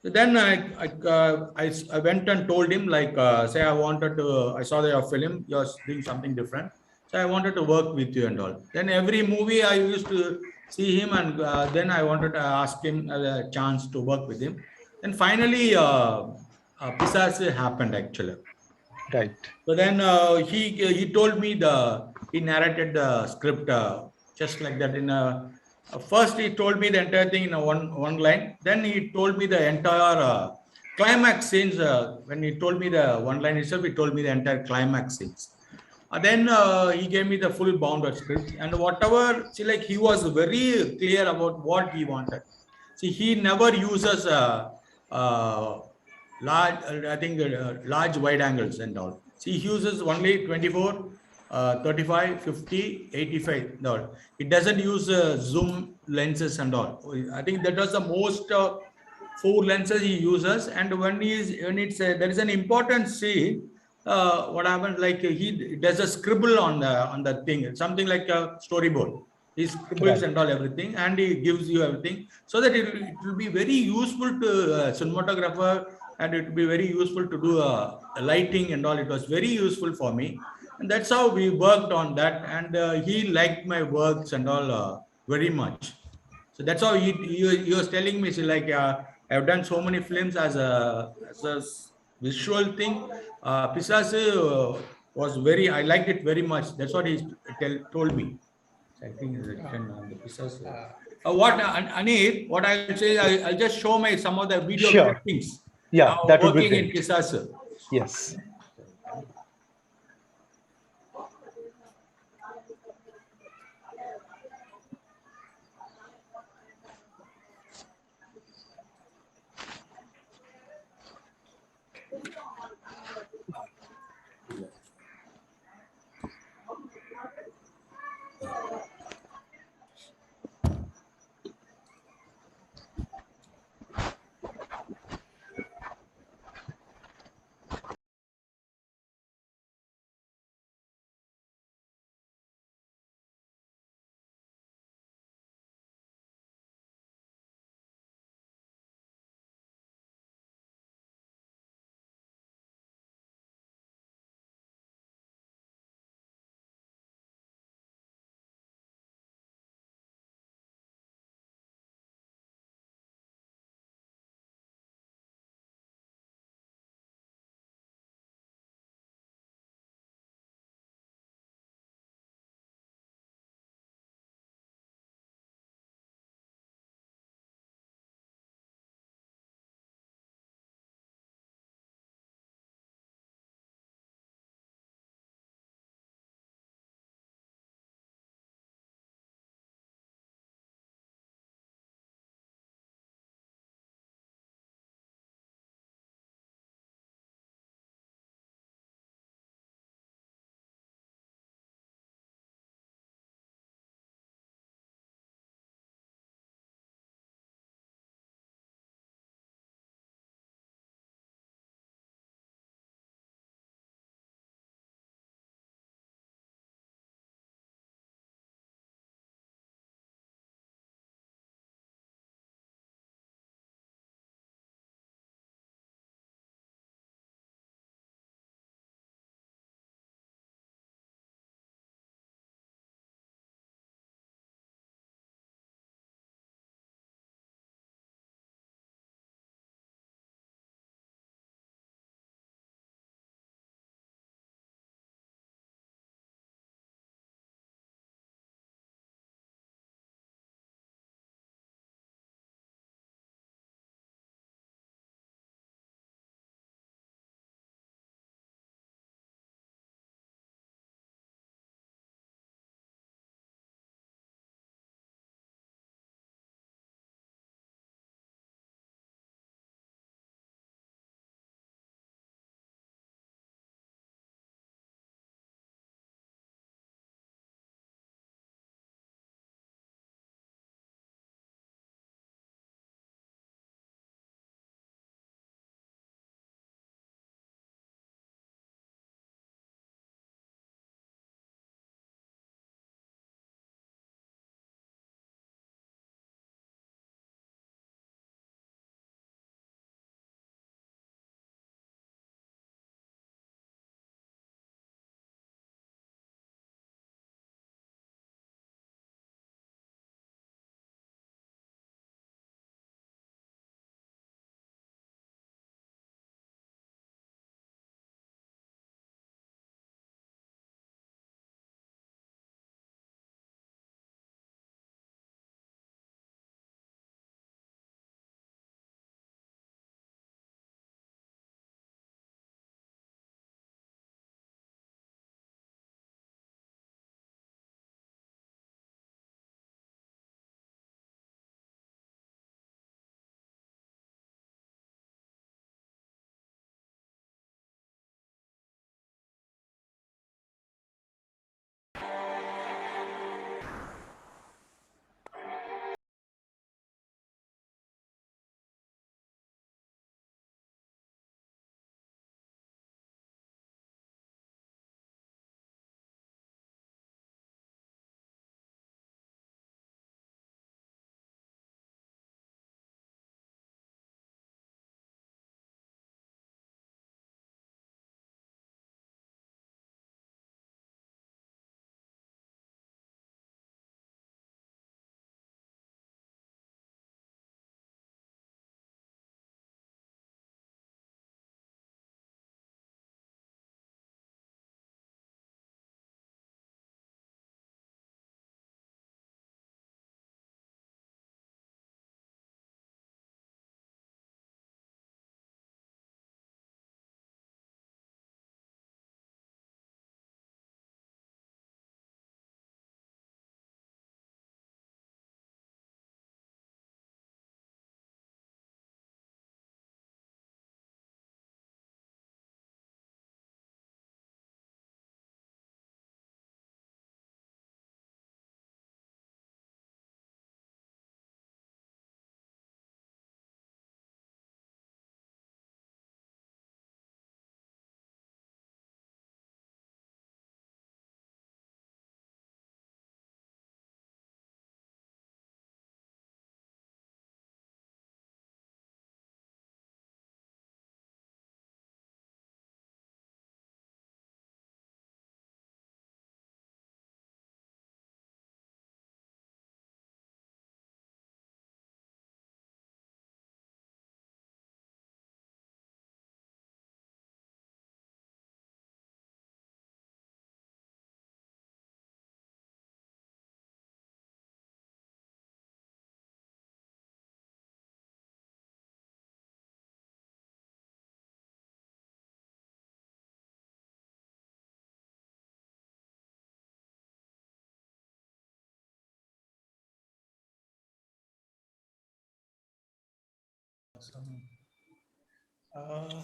So then I went and told him, like, say, I saw your film, you're doing something different. So I wanted to work with you and all. Then every movie I used to see him, and then I wanted to ask him a chance to work with him. Then finally, Pisarsi happened actually. Right. So then he told me he narrated the script just like that. First he told me the entire thing in a one line. Then he told me the entire climax scenes. When he told me the one line itself, he told me the entire climax scenes. Then he gave me the full bounded script, and whatever. See, like, he was very clear about what he wanted. See, he never uses uh, large, I think, large wide angles and all. See, he uses only 24, 35, 50, 85. No, it doesn't use zoom lenses and all. I think that was the most four lenses he uses. And when it's there is an important scene, what happens, like, he does a scribble on the thing, something like a storyboard. He scribbles Right. and all everything, and he gives you everything, so that it will be very useful to cinematographer, and it will be very useful to do lighting and all. It was very useful for me, and that's how we worked on that. And he liked my works and all very much. So that's how he was telling me, so, like, I've done so many films as a visual thing. Pisase was very, I liked it very much. That's what he told me. So I think on the Pisase. Anir, what I'll say, I'll just show my some of the video Sure. clippings Yeah, that would be working in great. Pisase. Yes.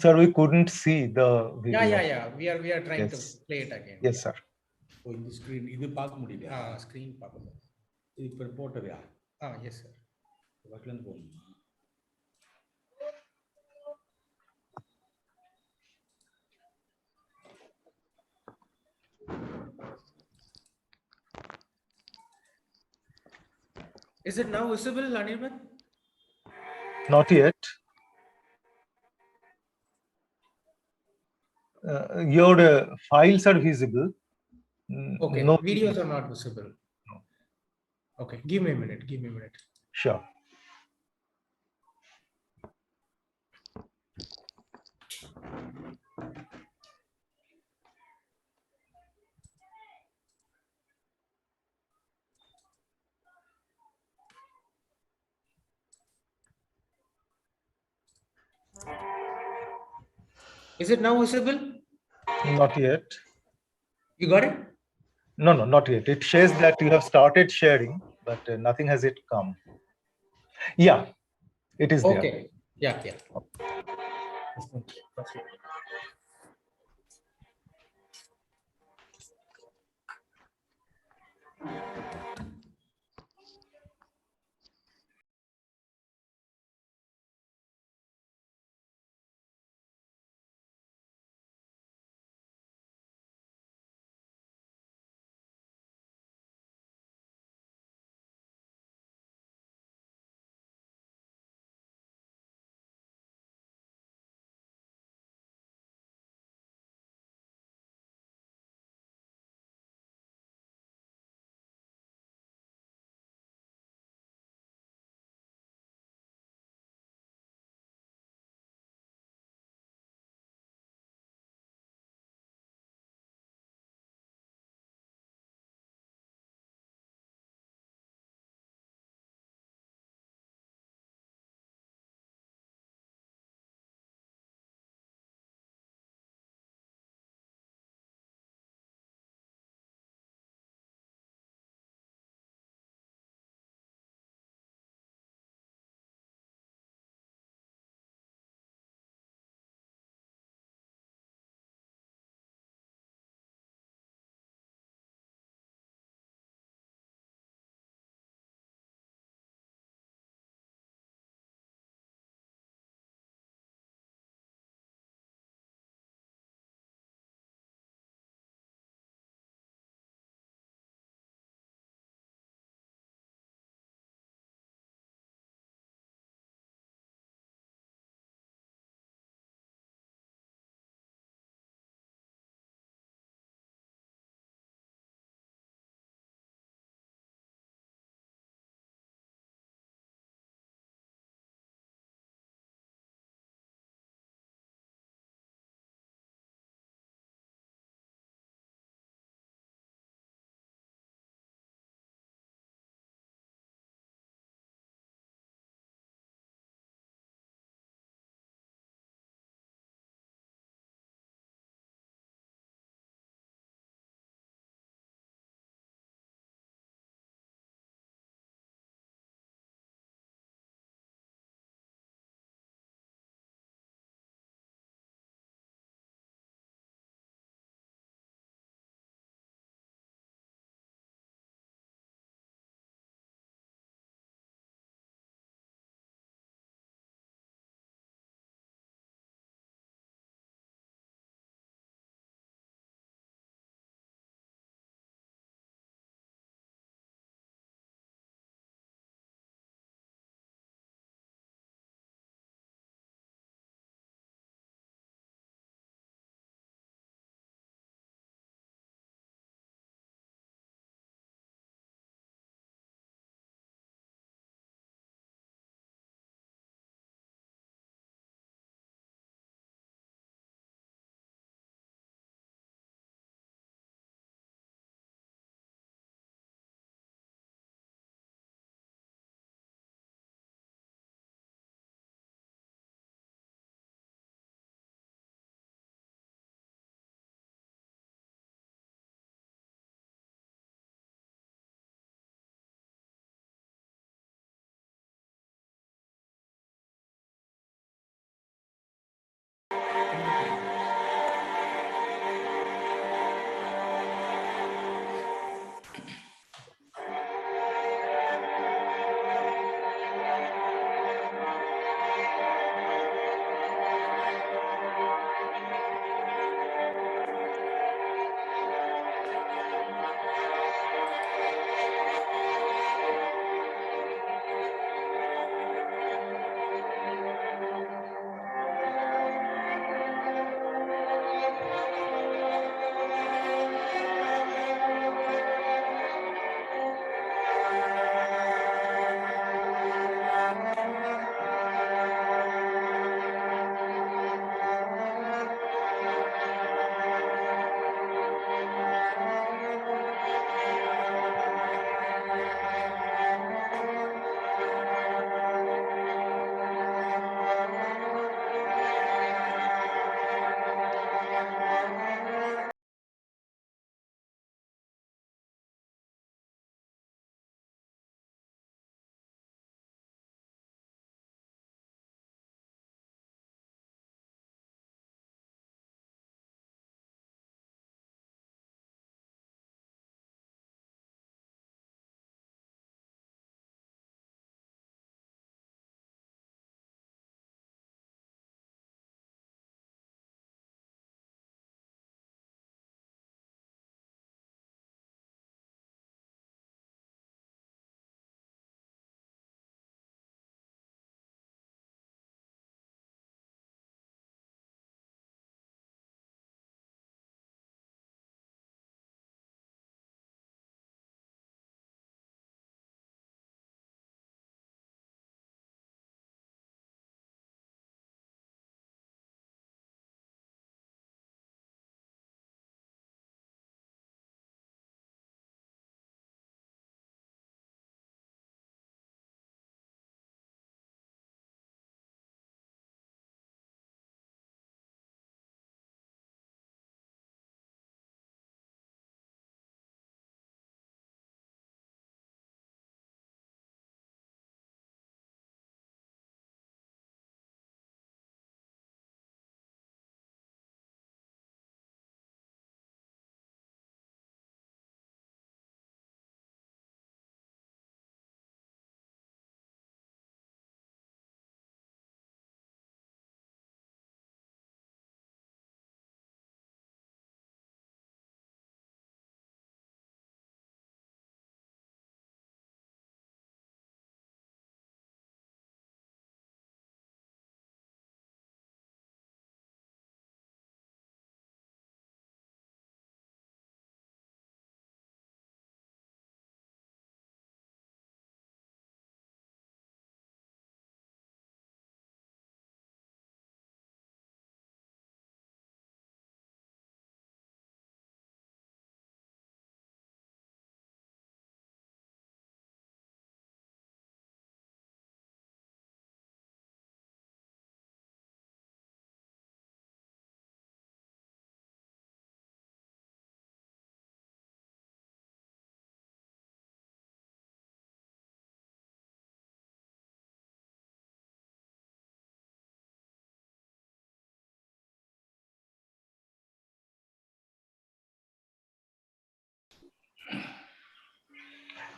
Sir, we couldn't see the video. Yeah. We are trying to play it again. Yes, sir. Oh, in the screen, இது பார்க்க முடியல. Screen பார்க்கல. இது இப்ப போட்டவையா? Yes, sir. பக்கத்துல இருந்து போகணும். Is it now visible, Anirban? Not yet. Your files are visible. Okay, No videos are not visible. No. Okay, give me a minute. Sure. Is it now visible? Not yet. You got it? No, not yet. It says that you have started sharing, but nothing has yet come. Yeah, it is there. Okay. Yeah.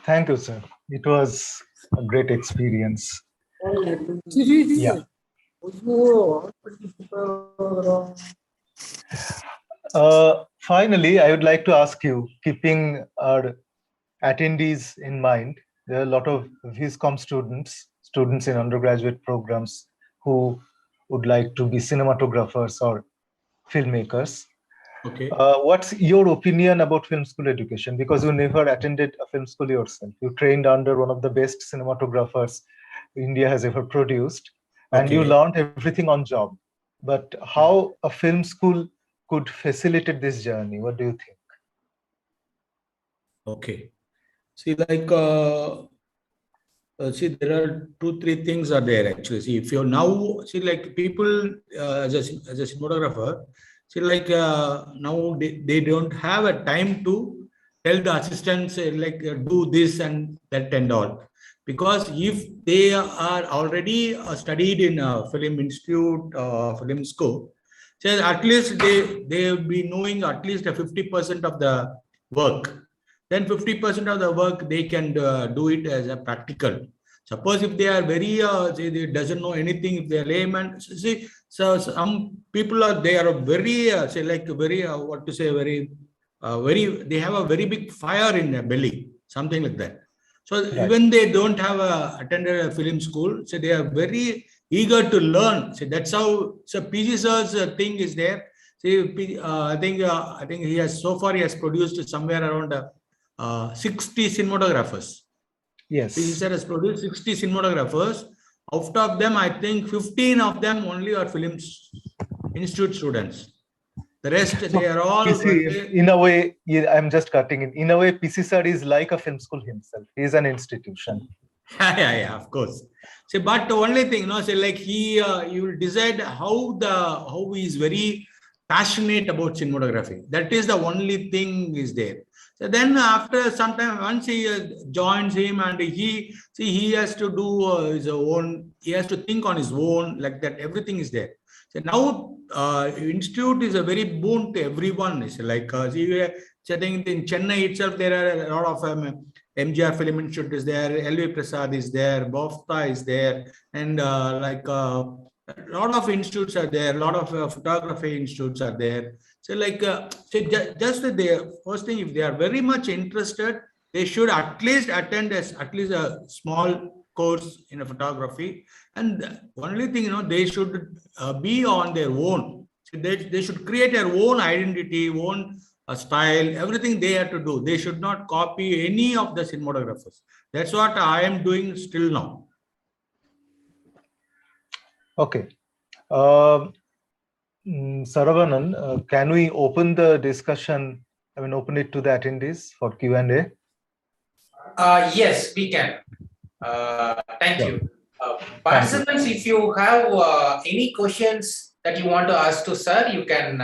Thank you, sir. It was a great experience. Yeah. Finally, I would like to ask you, keeping our attendees in mind, there are a lot of VISCOM students in undergraduate programs who would like to be cinematographers or filmmakers. Okay. What's your opinion about film school education? Because you never attended a film school yourself. You trained under one of the best cinematographers India has ever produced, and you learned everything on job. But how a film school could facilitate this journey? What do you think? Okay. See, like, see, there are 2-3 things are there actually. See, if you're now, see, like people as a cinematographer, see, like now they don't have a time to tell the assistants like do this and that and all. Because if they are already studied in a film institute, film school, so at least they will be knowing at least 50% of the work. Then 50% of the work they can do it as a practical. Suppose if they are very say they doesn't know anything, if they are layman, see, so some people are they are very say like very what to say very they have a very big fire in their belly, something like that. So even they don't have attended a film school, so they are very eager to learn. So that's how. So PG sir's thing is there. See, I think he has so far he has produced somewhere around 60 cinematographers. Yes. PG sir has produced 60 cinematographers. Out of them, I think 15 of them only are film institute students. The rest, so they are all. PC, in a way, I'm just cutting in. In a way, PC sir is like a film school himself. He is an institution. Yeah, of course. See, but the only thing, say like he will decide how he is very passionate about cinematography. That is the only thing is there. So then after some time, once he joins him and he has to do his own, he has to think on his own, like that, everything is there. So now institute is a very boon to everyone. It's like sitting in Chennai itself, there are a lot of MGR Film Institute is there, LV Prasad is there, BOFTA is there, and like a lot of institutes are there, a lot of photography institutes are there. So like, so just the first thing, if they are very much interested, they should at least attend at least a small course in a photography. And the only thing, they should be on their own. So they should create their own identity, own style, everything they have to do. They should not copy any of the cinematographers. That's what I am doing still now. Okay. Saravanan, can we open the discussion? I mean, open it to the attendees for Q&A? Yes, we can. Thank you. Participants, if you have any questions that you want to ask to sir, you can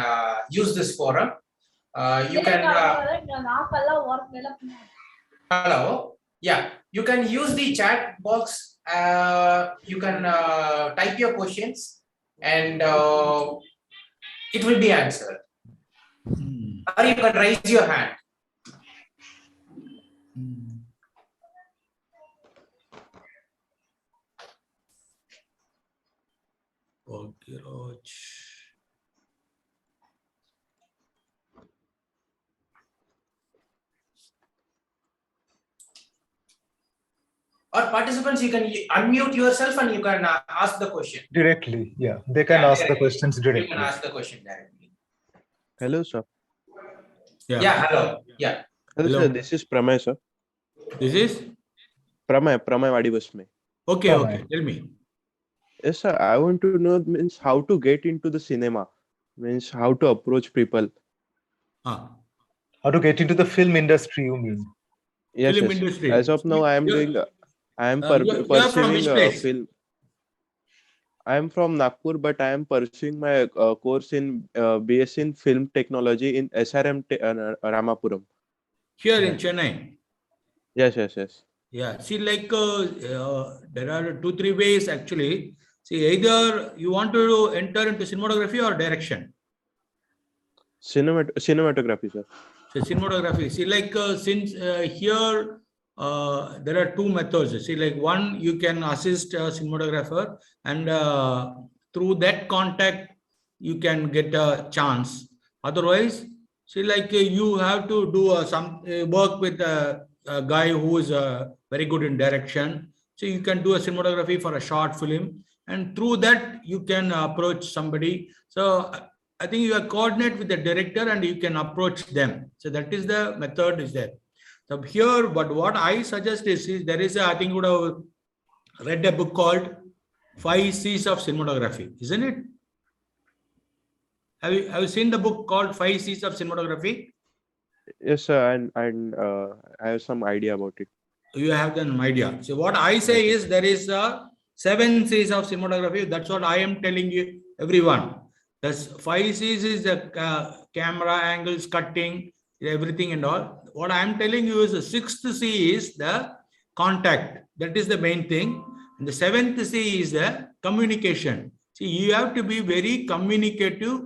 use this forum. You can hello, yeah, you can use the chat box. You can type your questions and it will be answered, or you can raise your hand. Okay, Raj. Or participants, you can unmute yourself and you can ask the question. Directly, yeah. They can ask the questions directly. You can ask the question directly. Hello, sir. Yeah, hello. Yeah. Hello, sir. This is Pramay, sir. This is? Pramay Vadibasme. Okay, okay. Tell me. Yes, sir. I want to know means how to get into the cinema. Means how to approach people. How to get into the film industry, you mean? Yes, film yes. Industry. As of now, I am doing. I am pursuing film. I am from Nagpur, but I am pursuing my course in BSc in Film Technology in SRM Ramapuram. Here in Chennai. Yes, yes, yes. Yeah. See, like there are 2-3 ways actually. See, either you want to enter into cinematography or direction. Cinematography, sir. So cinematography. See, like since here there are two methods. See, like one, you can assist a cinematographer, and through that contact, you can get a chance. Otherwise, see, like you have to do some work with a guy who is very good in direction. So you can do a cinematography for a short film, and through that you can approach somebody. So I think you coordinate with the director and you can approach them. So that is the method is there. So here, but what I suggest is there is I think you would have read a book called 5 C's of Cinematography, isn't it? Have you seen the book called 5 C's of Cinematography? Yes, sir, and I have some idea about it. You have an idea. So what I say is there is 7 C's of cinematography. That's what I am telling you, everyone. That's 5 C's is the camera angles, cutting, everything and all. What I am telling you is the 6th C is the contact. That is the main thing. And the 7th C is the communication. See, you have to be very communicative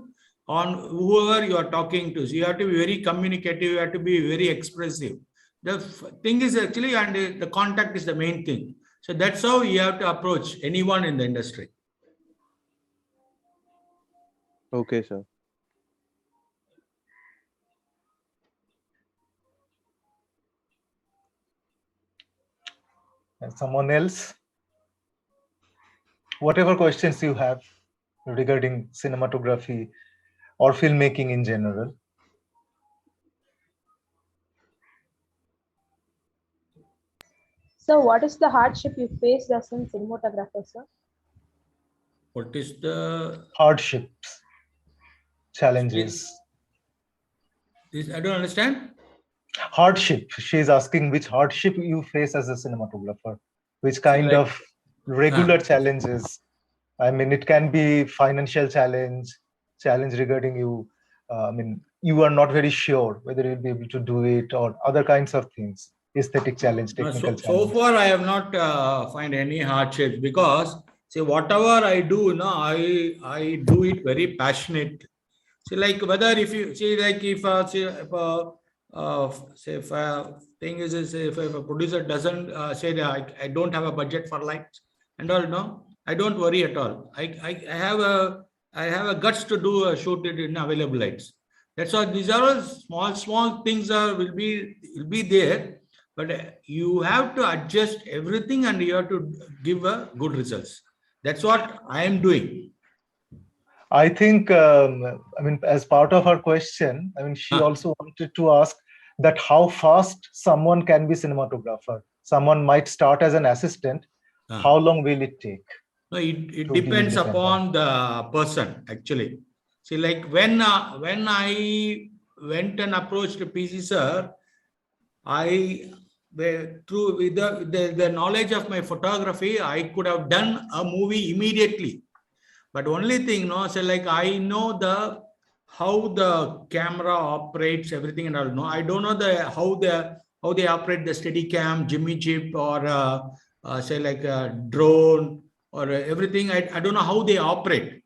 on whoever you are talking to. So you have to be very communicative. You have to be very expressive. The thing is actually, and the contact is the main thing. So that's how you have to approach anyone in the industry. Okay, sir. And someone else? Whatever questions you have regarding cinematography or filmmaking in general. So what is the hardship you faced as a cinematographer, sir? What is the hardships, challenges? I don't understand. Hardship. She's asking which hardship you face as a cinematographer, which kind of regular challenges. I mean, it can be financial challenge regarding you. I mean, you are not very sure whether you'll be able to do it, or other kinds of things, aesthetic challenge, technical challenge. So far, I have not find any hardships, because see, whatever I do, I do it very passionate. See, like whether if you see, like if say if thing is say if a producer doesn't say that I don't have a budget for lights and all, no, I don't worry at all. I have a guts to do a shoot it in available lights. That's why these are all small things will be there, but you have to adjust everything and you have to give a good results. That's what I am doing. I think, I mean, as part of her question, I mean, she also wanted to ask that how fast someone can be cinematographer. Someone might start as an assistant. How long will it take? No, it depends upon the person, actually. See, like when I went and approached PC sir, through with the knowledge of my photography, I could have done a movie immediately. But only thing, so like I know how the camera operates, everything and all. No, I don't know how they operate the Steadicam, Jimmy Chip, or say like a drone or everything. I don't know how they operate.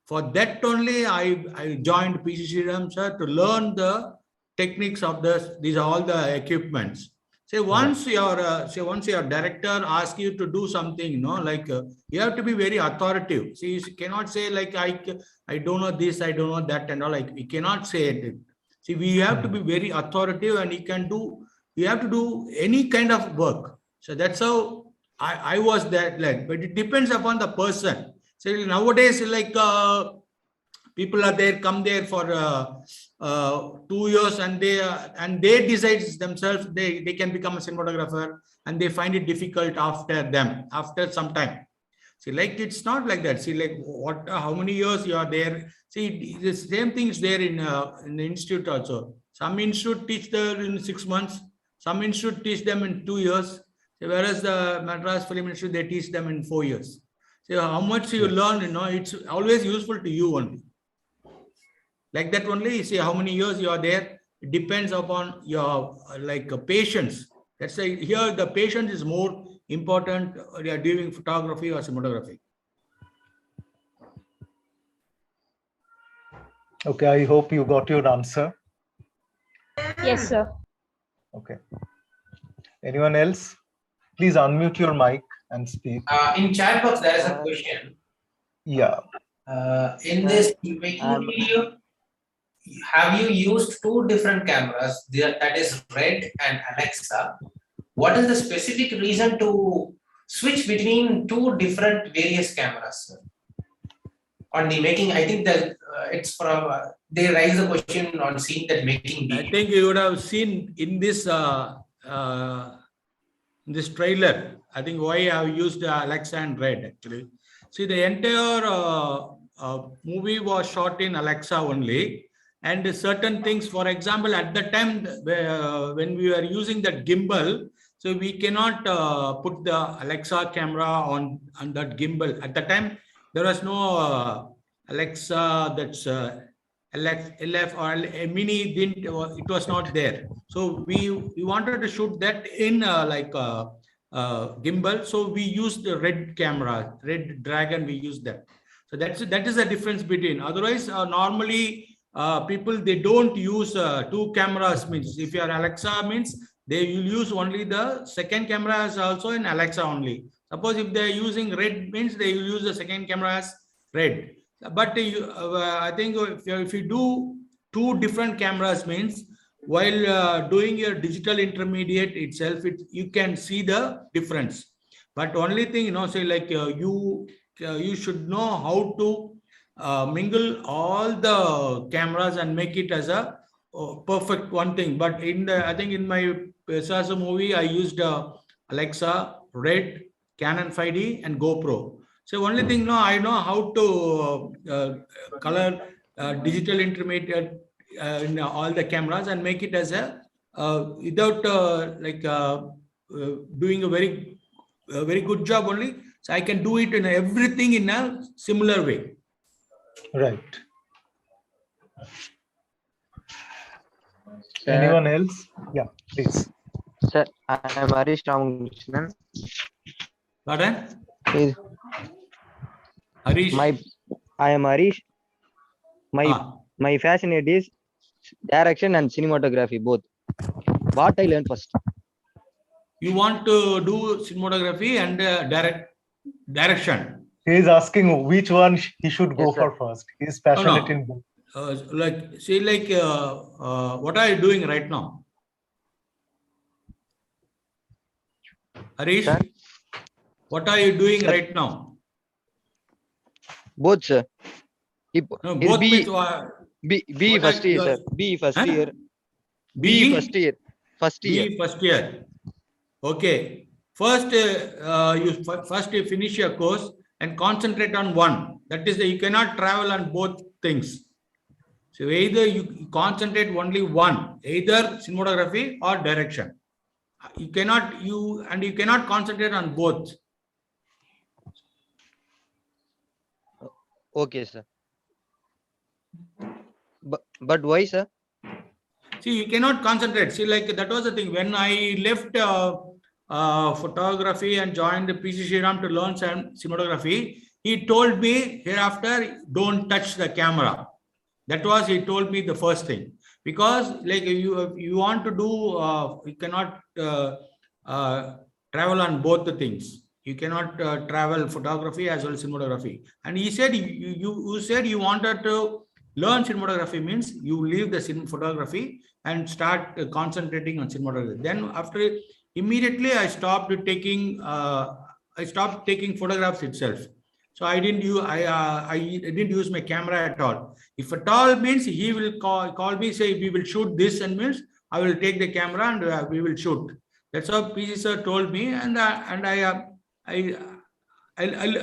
For that only, I joined PC Sriram sir to learn the techniques of these are all the equipments. Say once your director asks you to do something, like you have to be very authoritative. See, you cannot say like I don't know this, I don't know that, and all. Like we cannot say it. See, we have to be very authoritative, and you have to do any kind of work. So that's how I was that led. But it depends upon the person. So nowadays, like people are there, come there for 2 years, and they decide themselves they can become a cinematographer, and they find it difficult after some time. See, like it's not like that. See, like how many years you are there. See, the same thing is there in the institute also. Some institute teach them in 6 months. Some institute teach them in 2 years. Whereas the Madras Film Institute, they teach them in 4 years. So how much you learn, it's always useful to you only. Like that only, see how many years you are there. It depends upon your patience. That's why here the patience is more important. You are doing photography or cinematography. Okay, I hope you got your answer. Yes, sir. Okay. Anyone else? Please unmute your mic and speak. In chat box, there is a question. Yeah. In this making video, have you used two different cameras? That is Red and Alexa. What is the specific reason to switch between two different various cameras? On the making, I think that it's from they raise the question on seeing that making video. I think you would have seen in this trailer. I think why I have used Alexa and Red actually. See, the entire movie was shot in Alexa only, and certain things. For example, at the time when we were using that gimbal, so we cannot put the Alexa camera on that gimbal. At the time, there was no Alexa that's LF or a mini didn't. It was not there. So we wanted to shoot that in gimbal. So we used the Red camera, Red Dragon. We used that. So that is the difference between. Otherwise, normally people they don't use two cameras. Means if you are Alexa means they will use only the second camera as also in Alexa only. Suppose if they are using Red means they will use the second camera as Red. But I think if you do two different cameras means while doing your digital intermediate itself, you can see the difference. But only thing, say like you should know how to mingle all the cameras and make it as a perfect one thing. But I think in my Pesasa movie, I used Alexa, Red, Canon 5D, and GoPro. So only thing, I know how to color digital intermediate in all the cameras and make it as a without doing a very good job only. So I can do it in everything in a similar way. Right. Anyone else? Yeah, please. Sir, I am Harish Ramakrishnan. Pardon? Harish. I am Harish. My fascinate is direction and cinematography both. What I learned first? You want to do cinematography and direction. He is asking which one he should go for first. He is passionate in both. What are you doing right now? Harish, sir? What are you doing right now? Both, sir. No, both means B first year, sir. B first year. B first year. First year. B first year. Okay. First, you finish your course and concentrate on one. That is, you cannot travel on both things. So either you concentrate only one, either cinematography or direction. You cannot concentrate on both. Okay, sir. But why, sir? See, you cannot concentrate. See, like that was the thing. When I left photography and joined the PC Sriram to learn cinematography, he told me hereafter, don't touch the camera. That was, he told me the first thing. Because like you want to do, you cannot travel on both the things. You cannot travel photography as well as cinematography. And he said, you said you wanted to learn cinematography means you leave the photography and start concentrating on cinematography. Then after immediately I stopped taking photographs itself. So I didn't use my camera at all. If at all means he will call me, say we will shoot this, and means I will take the camera and we will shoot. That's how PC sir told me, and I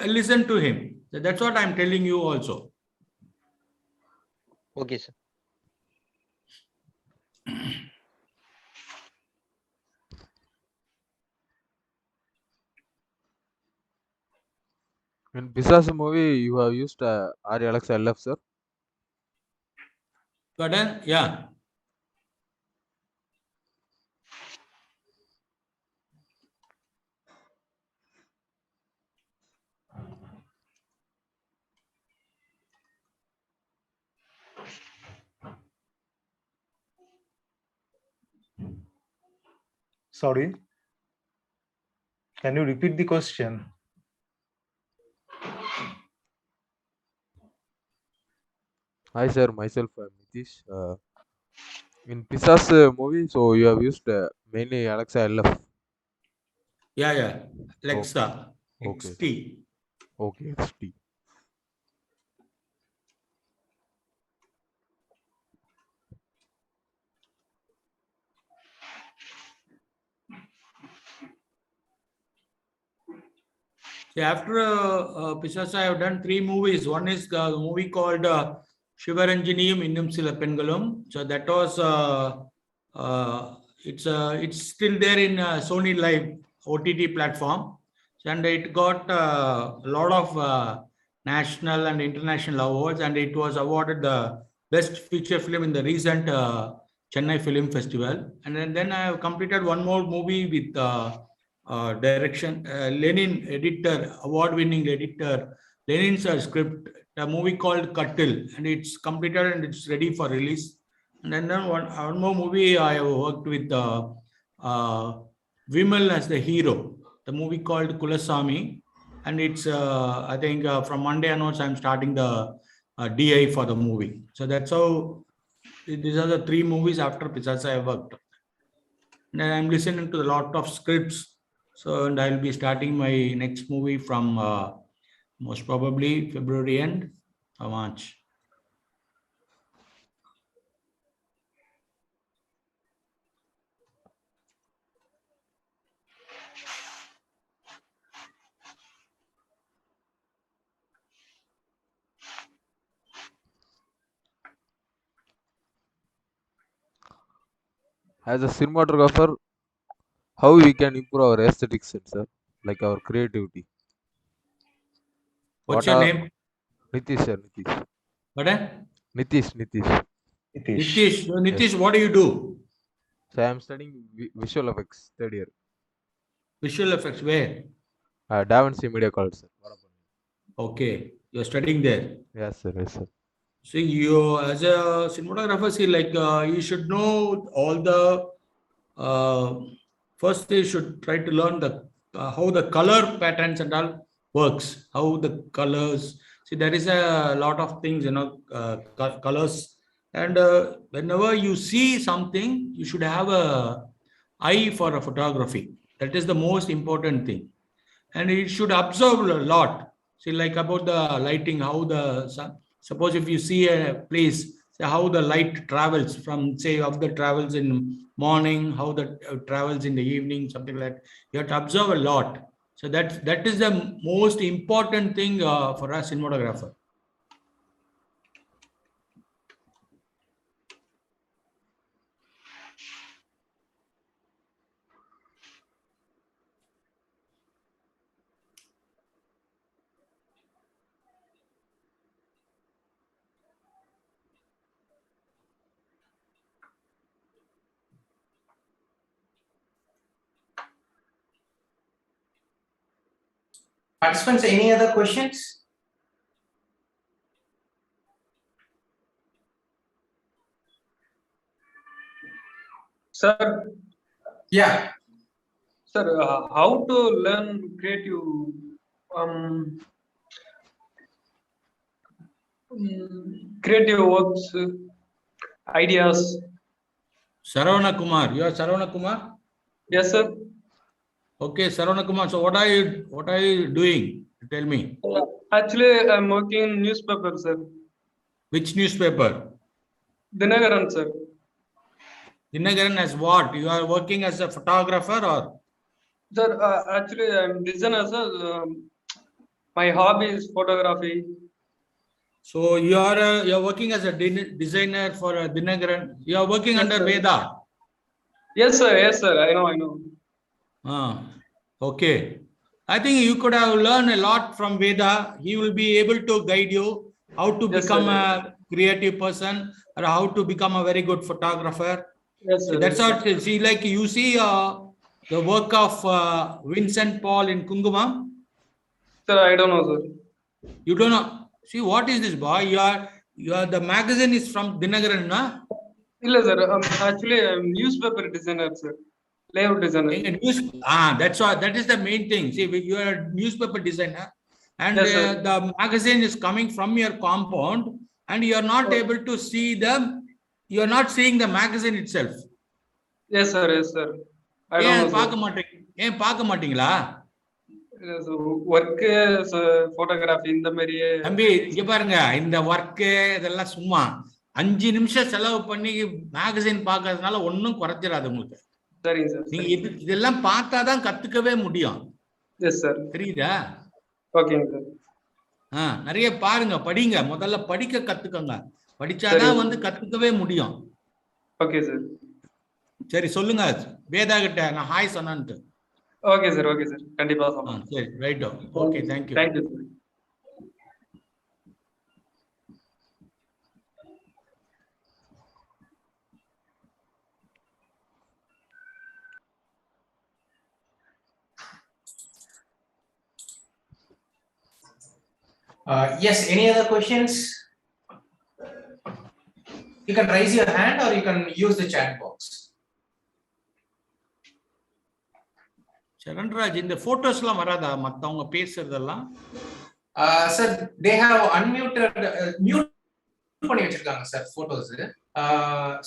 listened to him. So that's what I'm telling you also. Okay, sir. In Pisasa movie, you have used Alexa LF, sir. Pardon? Yeah. Sorry. Can you repeat the question? Hi sir, myself Nitish. In Pisa's movie, so you have used mainly Alexa LF. Yeah. Alexa, Okay. XT. Okay, XT. See, after Pisasa, I have done 3 movies. One is a movie called Shivaranjaniyam Innum Sila Pengalum. So that was it's still there in Sony Live OTT platform, and it got a lot of national and international awards, and it was awarded the best feature film in the recent Chennai Film Festival. And then I have completed one more movie with direction Lenin editor, award-winning editor Lenin's script, a movie called Cuttle, and it's completed and it's ready for release. And then one more movie I have worked with Vimal as the hero, the movie called Kulasami, and it's I think from Monday onwards I'm starting the DI for the movie. So that's how these are the 3 movies after Pisasa I worked. And I'm listening to a lot of scripts. So, and I'll be starting my next movie from most probably February end or March. As a cinematographer, how we can improve our aesthetics, sir, like our creativity? What's What your are name? Nitish, sir? Nitish. What? Nitish. Nitish. So, Nitish, Yes. what do you do? So I am studying visual effects, third year. Visual effects, where? DaVinci Media College, sir. Okay, you're studying there. Yes, sir. Yes, sir. See, you as a cinematographer, see, like you should know all the. First, they should try to learn the how the color patterns and all works. How the colors. See, there is a lot of things, colors, and whenever you see something, you should have a eye for a photography. That is the most important thing, and it should observe a lot. See, like about the lighting, how the sun, suppose if you see a place, say how the light travels from, say, of the travels in morning, how the travels in the evening, something like that. You have to observe a lot. So that is the most important thing for a cinematographer. Participants, any other questions? Sir. Yeah. Sir, how to learn creative creative works, ideas? Saravana Kumar, you are Saravana Kumar? Yes, sir. Okay, Saravana Kumar. So what are you doing? Tell me. Actually, I'm working in newspaper, sir. Which newspaper? Dinagaran, sir. Dinagaran as what? You are working as a photographer or? Sir, actually, I'm designer, sir. My hobby is photography. So you're working as a designer for a Dinagaran. You are working Yes, under sir. Veda. Yes, sir. Yes, sir. I know. Okay. I think you could have learned a lot from Veda. He will be able to guide you how to become a creative person or how to become a very good photographer. Yes, sir. See, that's how. See, like you see the work of Vincent Paul in Kungumam. Sir, I don't know, sir. You don't know. See, what is this, boy? You are the magazine is from Dinagaran, na? No, sir. Actually, I'm newspaper designer, sir. layout designer. That's all. That is the main thing. See, you are a newspaper designer, and Yes, the magazine is coming from your compound, and you are not able to see them. You are not seeing the magazine itself. Yes, sir. Yes, sir. I don't know, ஏன் பார்க்க மாட்டீங்களா? Work photography இந்த மாதிரி. தம்பி இங்க பாருங்க, இந்த work இதெல்லாம் சும்மா 5 நிமிஷம் செலவு பண்ணி மேகசின் பார்க்கறதுனால ஒன்னும் குறைஞ்சிடாது உங்களுக்கு. சரிங்க சார். நீங்க இதெல்லாம் பார்த்தாதான் கத்துக்கவே முடியும். Yes sir. புரியுதா? ஓகேங்க சார். நிறைய பாருங்க, படிங்க. முதல்ல படிக்க கத்துக்கோங்க. படிச்சாதான் வந்து கத்துக்கவே முடியும். Okay sir. சரி சொல்லுங்க வேதா கிட்ட நான் ஹாய் சொன்னான்ட்டு. Okay sir. Okay sir. கண்டிப்பா சொல்றேன். சரி right. Okay thank you. Thank you sir. Yes, any other questions? You can raise your hand or you can use the chat box. Charanraj, இந்த போட்டோஸ்லாம் வராதா மத்தவங்க பேசுறதெல்லாம்? Sir, they have unmuted, mute பண்ணி வச்சிருக்காங்க sir photos.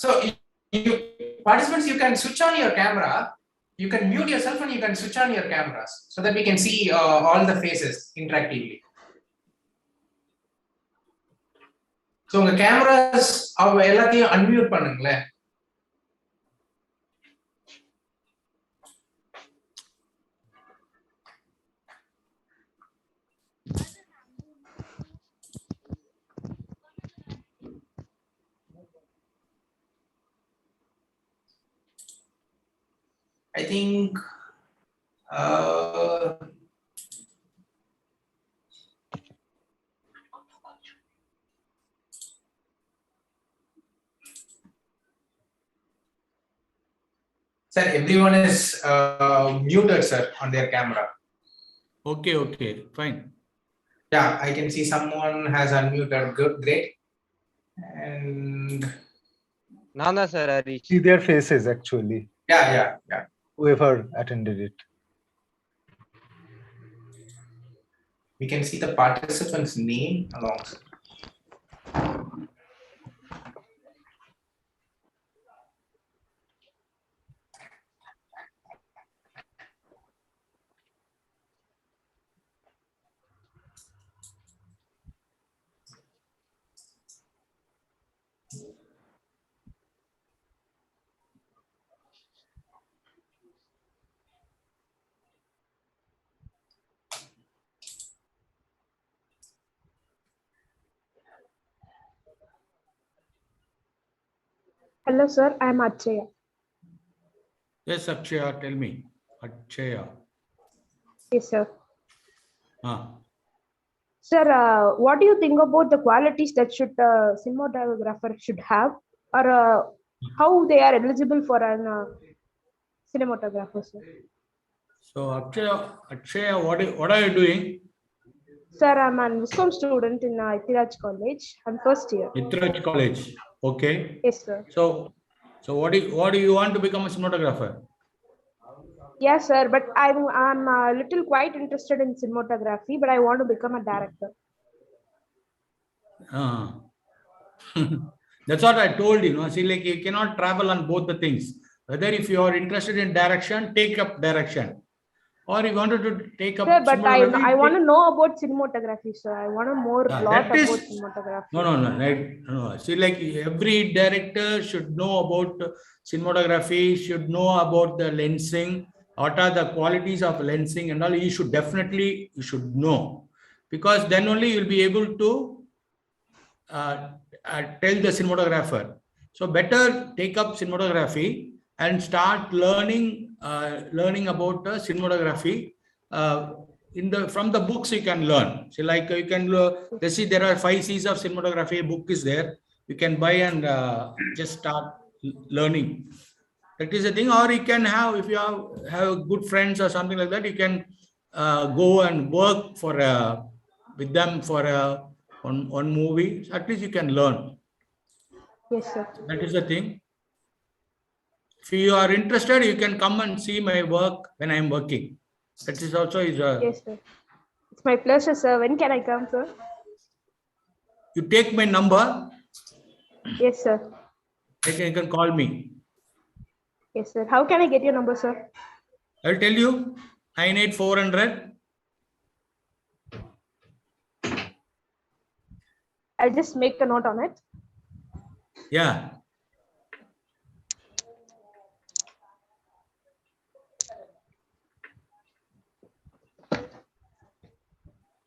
So you participants, you can switch on your camera. You can mute yourself and you can switch on your cameras so that we can see all the faces interactively. So உங்க cameras எல்லாத்தையும் unmute பண்ணுங்களே. I think sir, everyone is muted, sir, on their camera. Okay, fine. Yeah, I can see someone has unmuted. Good, great. And Nanda sir, see their faces actually. Yeah. Whoever attended it. We can see the participant's name alongside. Hello, sir. I am Achaya. Yes, Akshaya, tell me. Akshaya. Yes, sir. Sir, what do you think about the qualities that cinematographer should have, or how they are eligible for an cinematographer, sir? So Akshaya, what are you doing? Sir, I'm an Viscom student in Ithiraj College. I'm first year. Ithiraj College. Okay. Yes, sir. So what do you want to become a cinematographer? Yes, sir. But I'm a little quite interested in cinematography, but I want to become a director. That's what I told you. See, like you cannot travel on both the things. Whether if you are interested in direction, take up direction. Or you wanted to take up. Sir, but I want to know about cinematography, sir. I want to know a lot about cinematography. No. See, like every director should know about cinematography, should know about the lensing, what are the qualities of lensing and all. You should know, because then only you'll be able to tell the cinematographer. So better take up cinematography and start learning about cinematography. From the books you can learn. So like you can let's see, there are 5 C's of cinematography. A book is there. You can buy and just start learning. That is the thing. Or you can have, if you have good friends or something like that, you can go and work for with them for one movie. At least you can learn. Yes, sir. That is the thing. If you are interested, you can come and see my work when I am working. That is also Yes, sir. It's my pleasure, sir. When can I come, sir? You take my number. Yes, sir. You can call me. Yes, sir. How can I get your number, sir? I'll tell you. 98400. I'll just make a note on it. Yeah.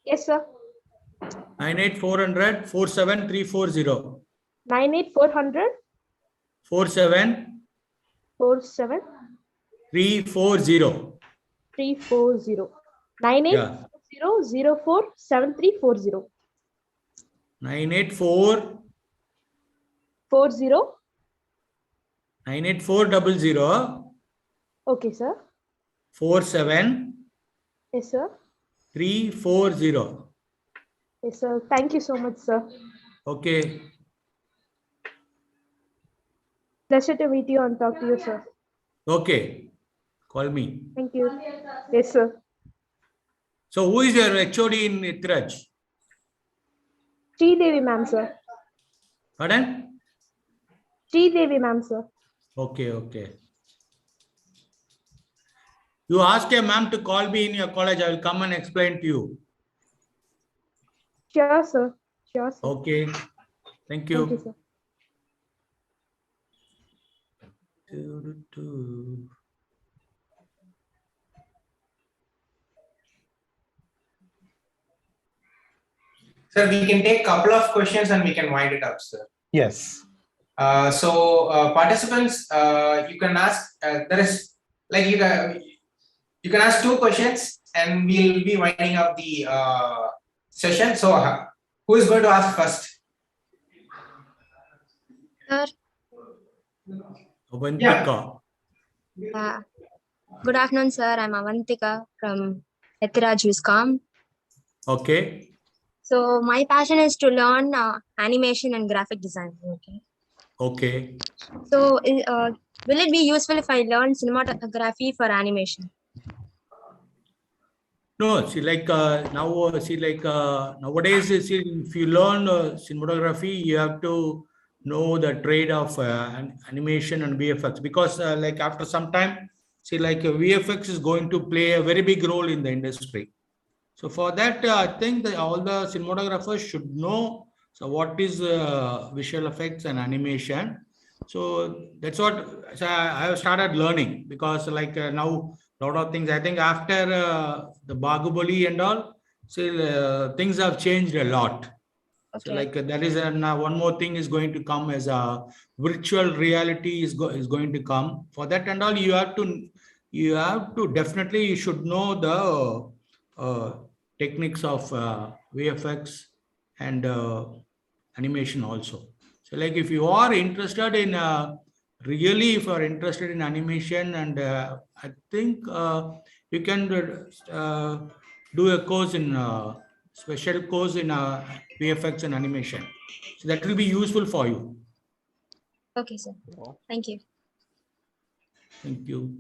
Yes, sir. 98400 47340. 98400 47 47 340. 340. Yeah. 9840047340. 984 40. 98400 Okay, sir. 47 Yes, sir. 340. Yes, sir. Thank you so much, sir. Okay. Pleasure to meet you and talk to you, sir. Okay. Call me. Thank you. Yes, sir. So who is your HOD in Itraj? Devi, ma'am, sir. Pardon? Devi, ma'am, sir. Okay, okay. You ask a ma'am to call me in your college. I will come and explain to you. Sure, sir. Sure, sir. Okay. Thank you. Thank you, sir. Sir, we can take a couple of questions and we can wind it up, sir. Yes. Participants, you can ask. There is like you can ask 2 questions, and we'll be winding up the session. So, who is going to ask first? Sir. Avantika. Good afternoon, sir. I'm Avantika from Ethiraj, Viscom. Okay. So my passion is to learn animation and graphic design. Okay. Okay. So will it be useful if I learn cinematography for animation? No, see, like nowadays, see, if you learn cinematography, you have to know the trade of animation and VFX, because like after some time, see, like VFX is going to play a very big role in the industry. So for that, I think that all the cinematographers should know what is visual effects and animation. So that's what I have started learning, because like now a lot of things, I think after the Bahubali and all, so things have changed a lot. Okay. So like that is one more thing is going to come as a virtual reality is going to come. For that and all, you have to definitely, you should know the techniques of VFX and animation also. So like if you are interested in really, if you are interested in animation, and I think you can do a course in special course in VFX and animation. So that will be useful for you. Okay, sir. Thank you. Thank you.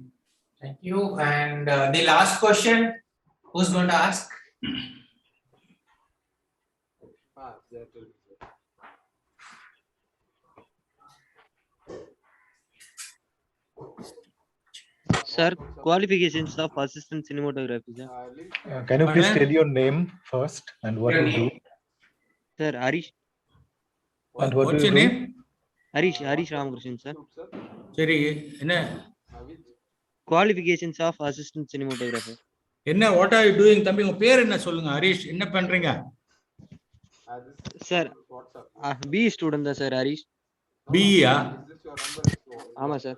Thank you. And the last question, who's going to ask? Sir, qualifications of assistant cinematography, sir. Can you please tell your name first and what you do? Sir, Harish. And what What's do you your do? name? Harish Ramakrishnan, sir. Qualifications of assistant cinematographer. What are you doing? தம்பி உங்க பேர் என்ன சொல்லுங்க ஹரிஷ், என்ன பண்றீங்க? Sir, B student da sir Harish. B யா? ஆமா sir.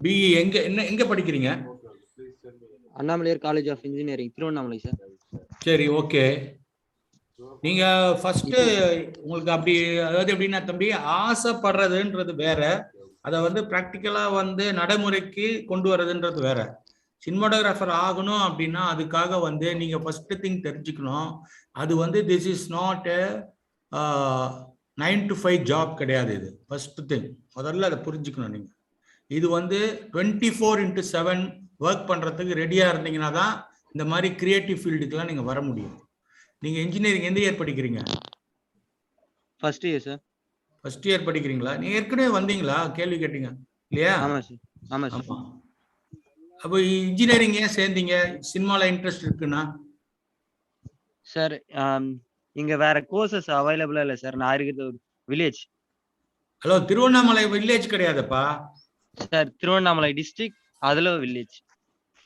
B எங்க படிக்கிறீங்க? Annamalaiyar college of engineering Tiruvannamalai sir. சரி, ஓகே. நீங்க ஃபர்ஸ்ட் உங்களுக்கு அப்படி, அதாவது எப்படின்னா தம்பி, ஆசைப்படுறதுன்றது வேற, அதை வந்து பிராக்டிக்கலா வந்து நடைமுறைக்கு கொண்டு வர்றதுன்றது வேற. சினிமாட்டோகிராஃபர் ஆகணும் அப்படின்னா அதுக்காக வந்து நீங்க ஃபர்ஸ்ட் திங் தெரிஞ்சுக்கணும், அது வந்து this is not 9 to 5 job கிடையாது. இது ஃபர்ஸ்ட் திங், முதல்ல அதை புரிஞ்சுக்கணும் நீங்க. இது வந்து 24/7 ஒர்க் பண்றதுக்கு ரெடியா இருந்தீங்கன்னா தான் இந்த மாதிரி கிரியேட்டிவ் ஃபீல்டுக்குலாம் நீங்க வர முடியும். நீங்க இன்ஜினியரிங் எந்த இயர் படிக்கிறீங்க? First year sir. First year படிக்கிறீங்களா? நீங்க ஏற்கனவே வந்தீங்களா? கேள்வி கேட்டீங்க இல்லையா? ஆமா சார். ஆமா சார். ஆமா. அப்போ இன்ஜினியரிங் ஏன் சேர்ந்தீங்க? சினிமால இன்ட்ரெஸ்ட் இருக்குன்னா? சார் இங்க வேற கோர்சஸ் அவைலபிளா இல்ல சார். நான் இருக்கிறது ஒரு வில்லேஜ். ஹலோ, திருவண்ணாமலை வில்லேஜ் கிடையாதுப்பா சார். திருவண்ணாமலை டிஸ்ட்ரிக்ட், அதுல வில்லேஜ்.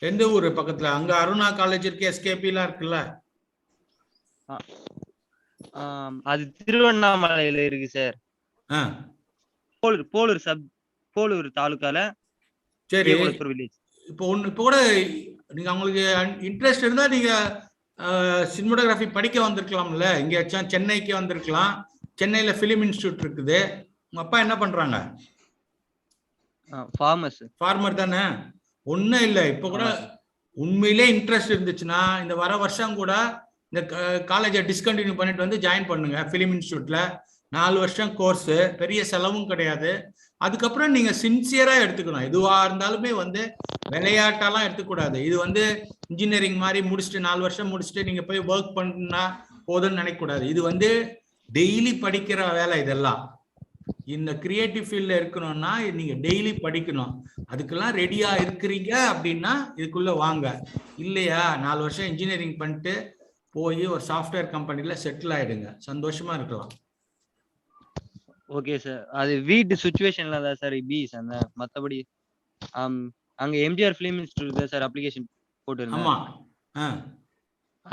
எந்த ஊரு பக்கத்துல? அங்க அருணா காலேஜ் இருக்கு, எஸ்கேபி எல்லாம் இருக்குல்ல. அது திருவண்ணாமலையில இருக்கு சார். போலூர் தாலுக்கால. சரி, வில்லேஜ். இப்போ கூட நீங்க உங்களுக்கு இன்ட்ரெஸ்ட் இருந்தா நீங்க சினிமாட்டோகிராஃபி படிக்க வந்திருக்கலாம்ல. இங்க சென்னைக்கு வந்திருக்கலாம். சென்னையில பிலிம் இன்ஸ்டிடியூட் இருக்குது. உங்க அப்பா என்ன பண்றாங்க? ஃபார்மர் தானே? ஒன்றும் இல்லை. இப்போ கூட உண்மையிலே இன்ட்ரெஸ்ட் இருந்துச்சுன்னா இந்த வர வருஷம் கூட இந்த காலேஜை டிஸ்கண்டினியூ பண்ணிட்டு வந்து ஜாயின் பண்ணுங்க ஃபிலிம் இன்ஸ்டியூட்ல. 4 வருஷம் கோர்ஸு, பெரிய செலவும் கிடையாது. அதுக்கப்புறம் நீங்க சின்சியரா எடுத்துக்கணும். எதுவாக இருந்தாலுமே வந்து விளையாட்டெல்லாம் எடுத்துக்கூடாது. இது வந்து இன்ஜினியரிங் மாதிரி முடிச்சுட்டு 4 வருஷம் முடிச்சுட்டு நீங்க போய் ஒர்க் பண்ணா போதுன்னு நினைக்கக்கூடாது. இது வந்து டெய்லி படிக்கிற வேலை. இதெல்லாம் இந்த கிரியேட்டிவ் ஃபீல்ட்ல இருக்கணும்னா நீங்க டெய்லி படிக்கணும். அதுக்கெல்லாம் ரெடியா இருக்கிறீங்க அப்படின்னா இதுக்குள்ள வாங்க. இல்லையா 4 வருஷம் இன்ஜினியரிங் பண்ணிட்டு போய் ஒரு சாஃப்ட்வேர் கம்பெனில செட்டில் ஆயிடுங்க, சந்தோஷமா இருக்கலாம். Okay sir. அது வீட்டு சிச்சுவேஷன்ல தான் சார் அந்த மத்தபடி அங்க எம்ஜிஆர் ஃபிலிம் இன்ஸ்டிடியூட் தான் சார் அப்ளிகேஷன் போட்டுருந்தேன். ஆமா.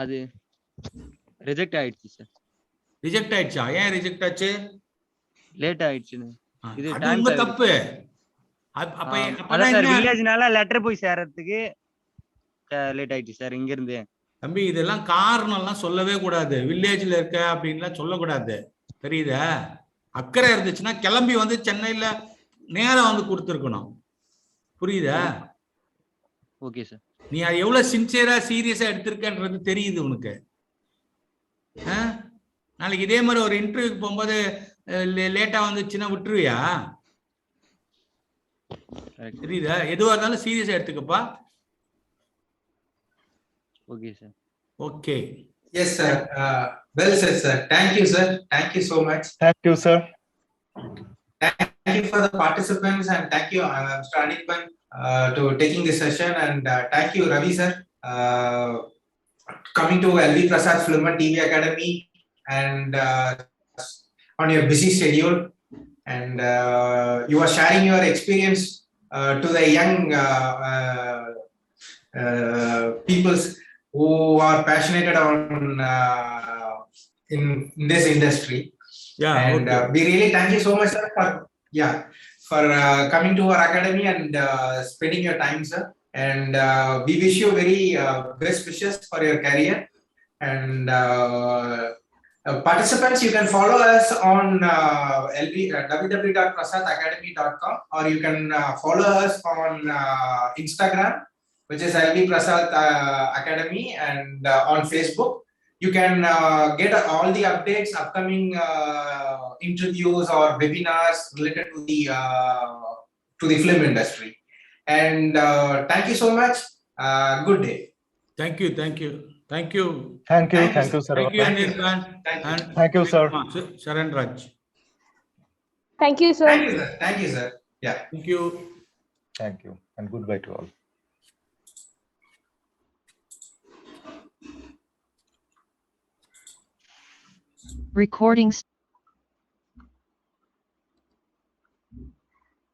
அது ரிஜெக்ட் ஆயிடுச்சு சார். ரிஜெக்ட் ஆயிடுச்சா? ஏன் ரிஜெக்ட் ஆச்சு? லேட் ஆயிடுச்சு. இது அது உங்க தப்பு. அதான் சார் வில்லேஜ்னால லெட்டர் போய் சேர்றதுக்கு லேட் ஆயிடுச்சு சார். இங்க இருந்து தம்பி இதெல்லாம் காரணம் எல்லாம் சொல்லவே கூடாது. வில்லேஜ்ல இருக்க அப்படின்லாம் சொல்லக்கூடாது, தெரியுதா? அக்கறை இருந்துச்சுன்னா கிளம்பி வந்து சென்னையில நேரம் வந்து கொடுத்துருக்கணும், புரியுதா? Okay sir. நீ எவ்வளவு சின்சியரா சீரியஸா எடுத்திருக்கன்றது தெரியுது உனக்கு. நாளைக்கு இதே மாதிரி ஒரு இன்டர்வியூக்கு போகும்போது லேட்டா வந்துச்சுன்னா விட்டுருவியா? தெரியுதா? எதுவா இருந்தாலும் சீரியஸா எடுத்துக்கப்பா. Okay sir. Okay. Yes, sir. Well said, sir. Thank you, sir. Thank you so much. Thank you, sir. Thank you for the participants, and thank you, Mr. Anikban, to taking this session, and thank you, Ravi, sir, coming to LV Prasad Film and TV Academy, and on your busy schedule, and you are sharing your experience to the young peoples who are passionate on in this industry. Yeah, and okay. We really thank you so much, sir, for coming to our academy and spending your time, sir. And we wish you very best wishes for your career. And participants, you can follow us on www.prasadacademy.com, or you can follow us on Instagram, which is LV Prasad Academy, and on Facebook. You can get all the updates, upcoming interviews or webinars related to the film industry. And thank you so much. Good day. Thank you. Thank you, sir. Thank you, Anirban. Thank you, sir. Sharan Raj. Thank you, sir. Thank you, sir. Yeah. Thank you. Thank you, and goodbye to all. Recordings.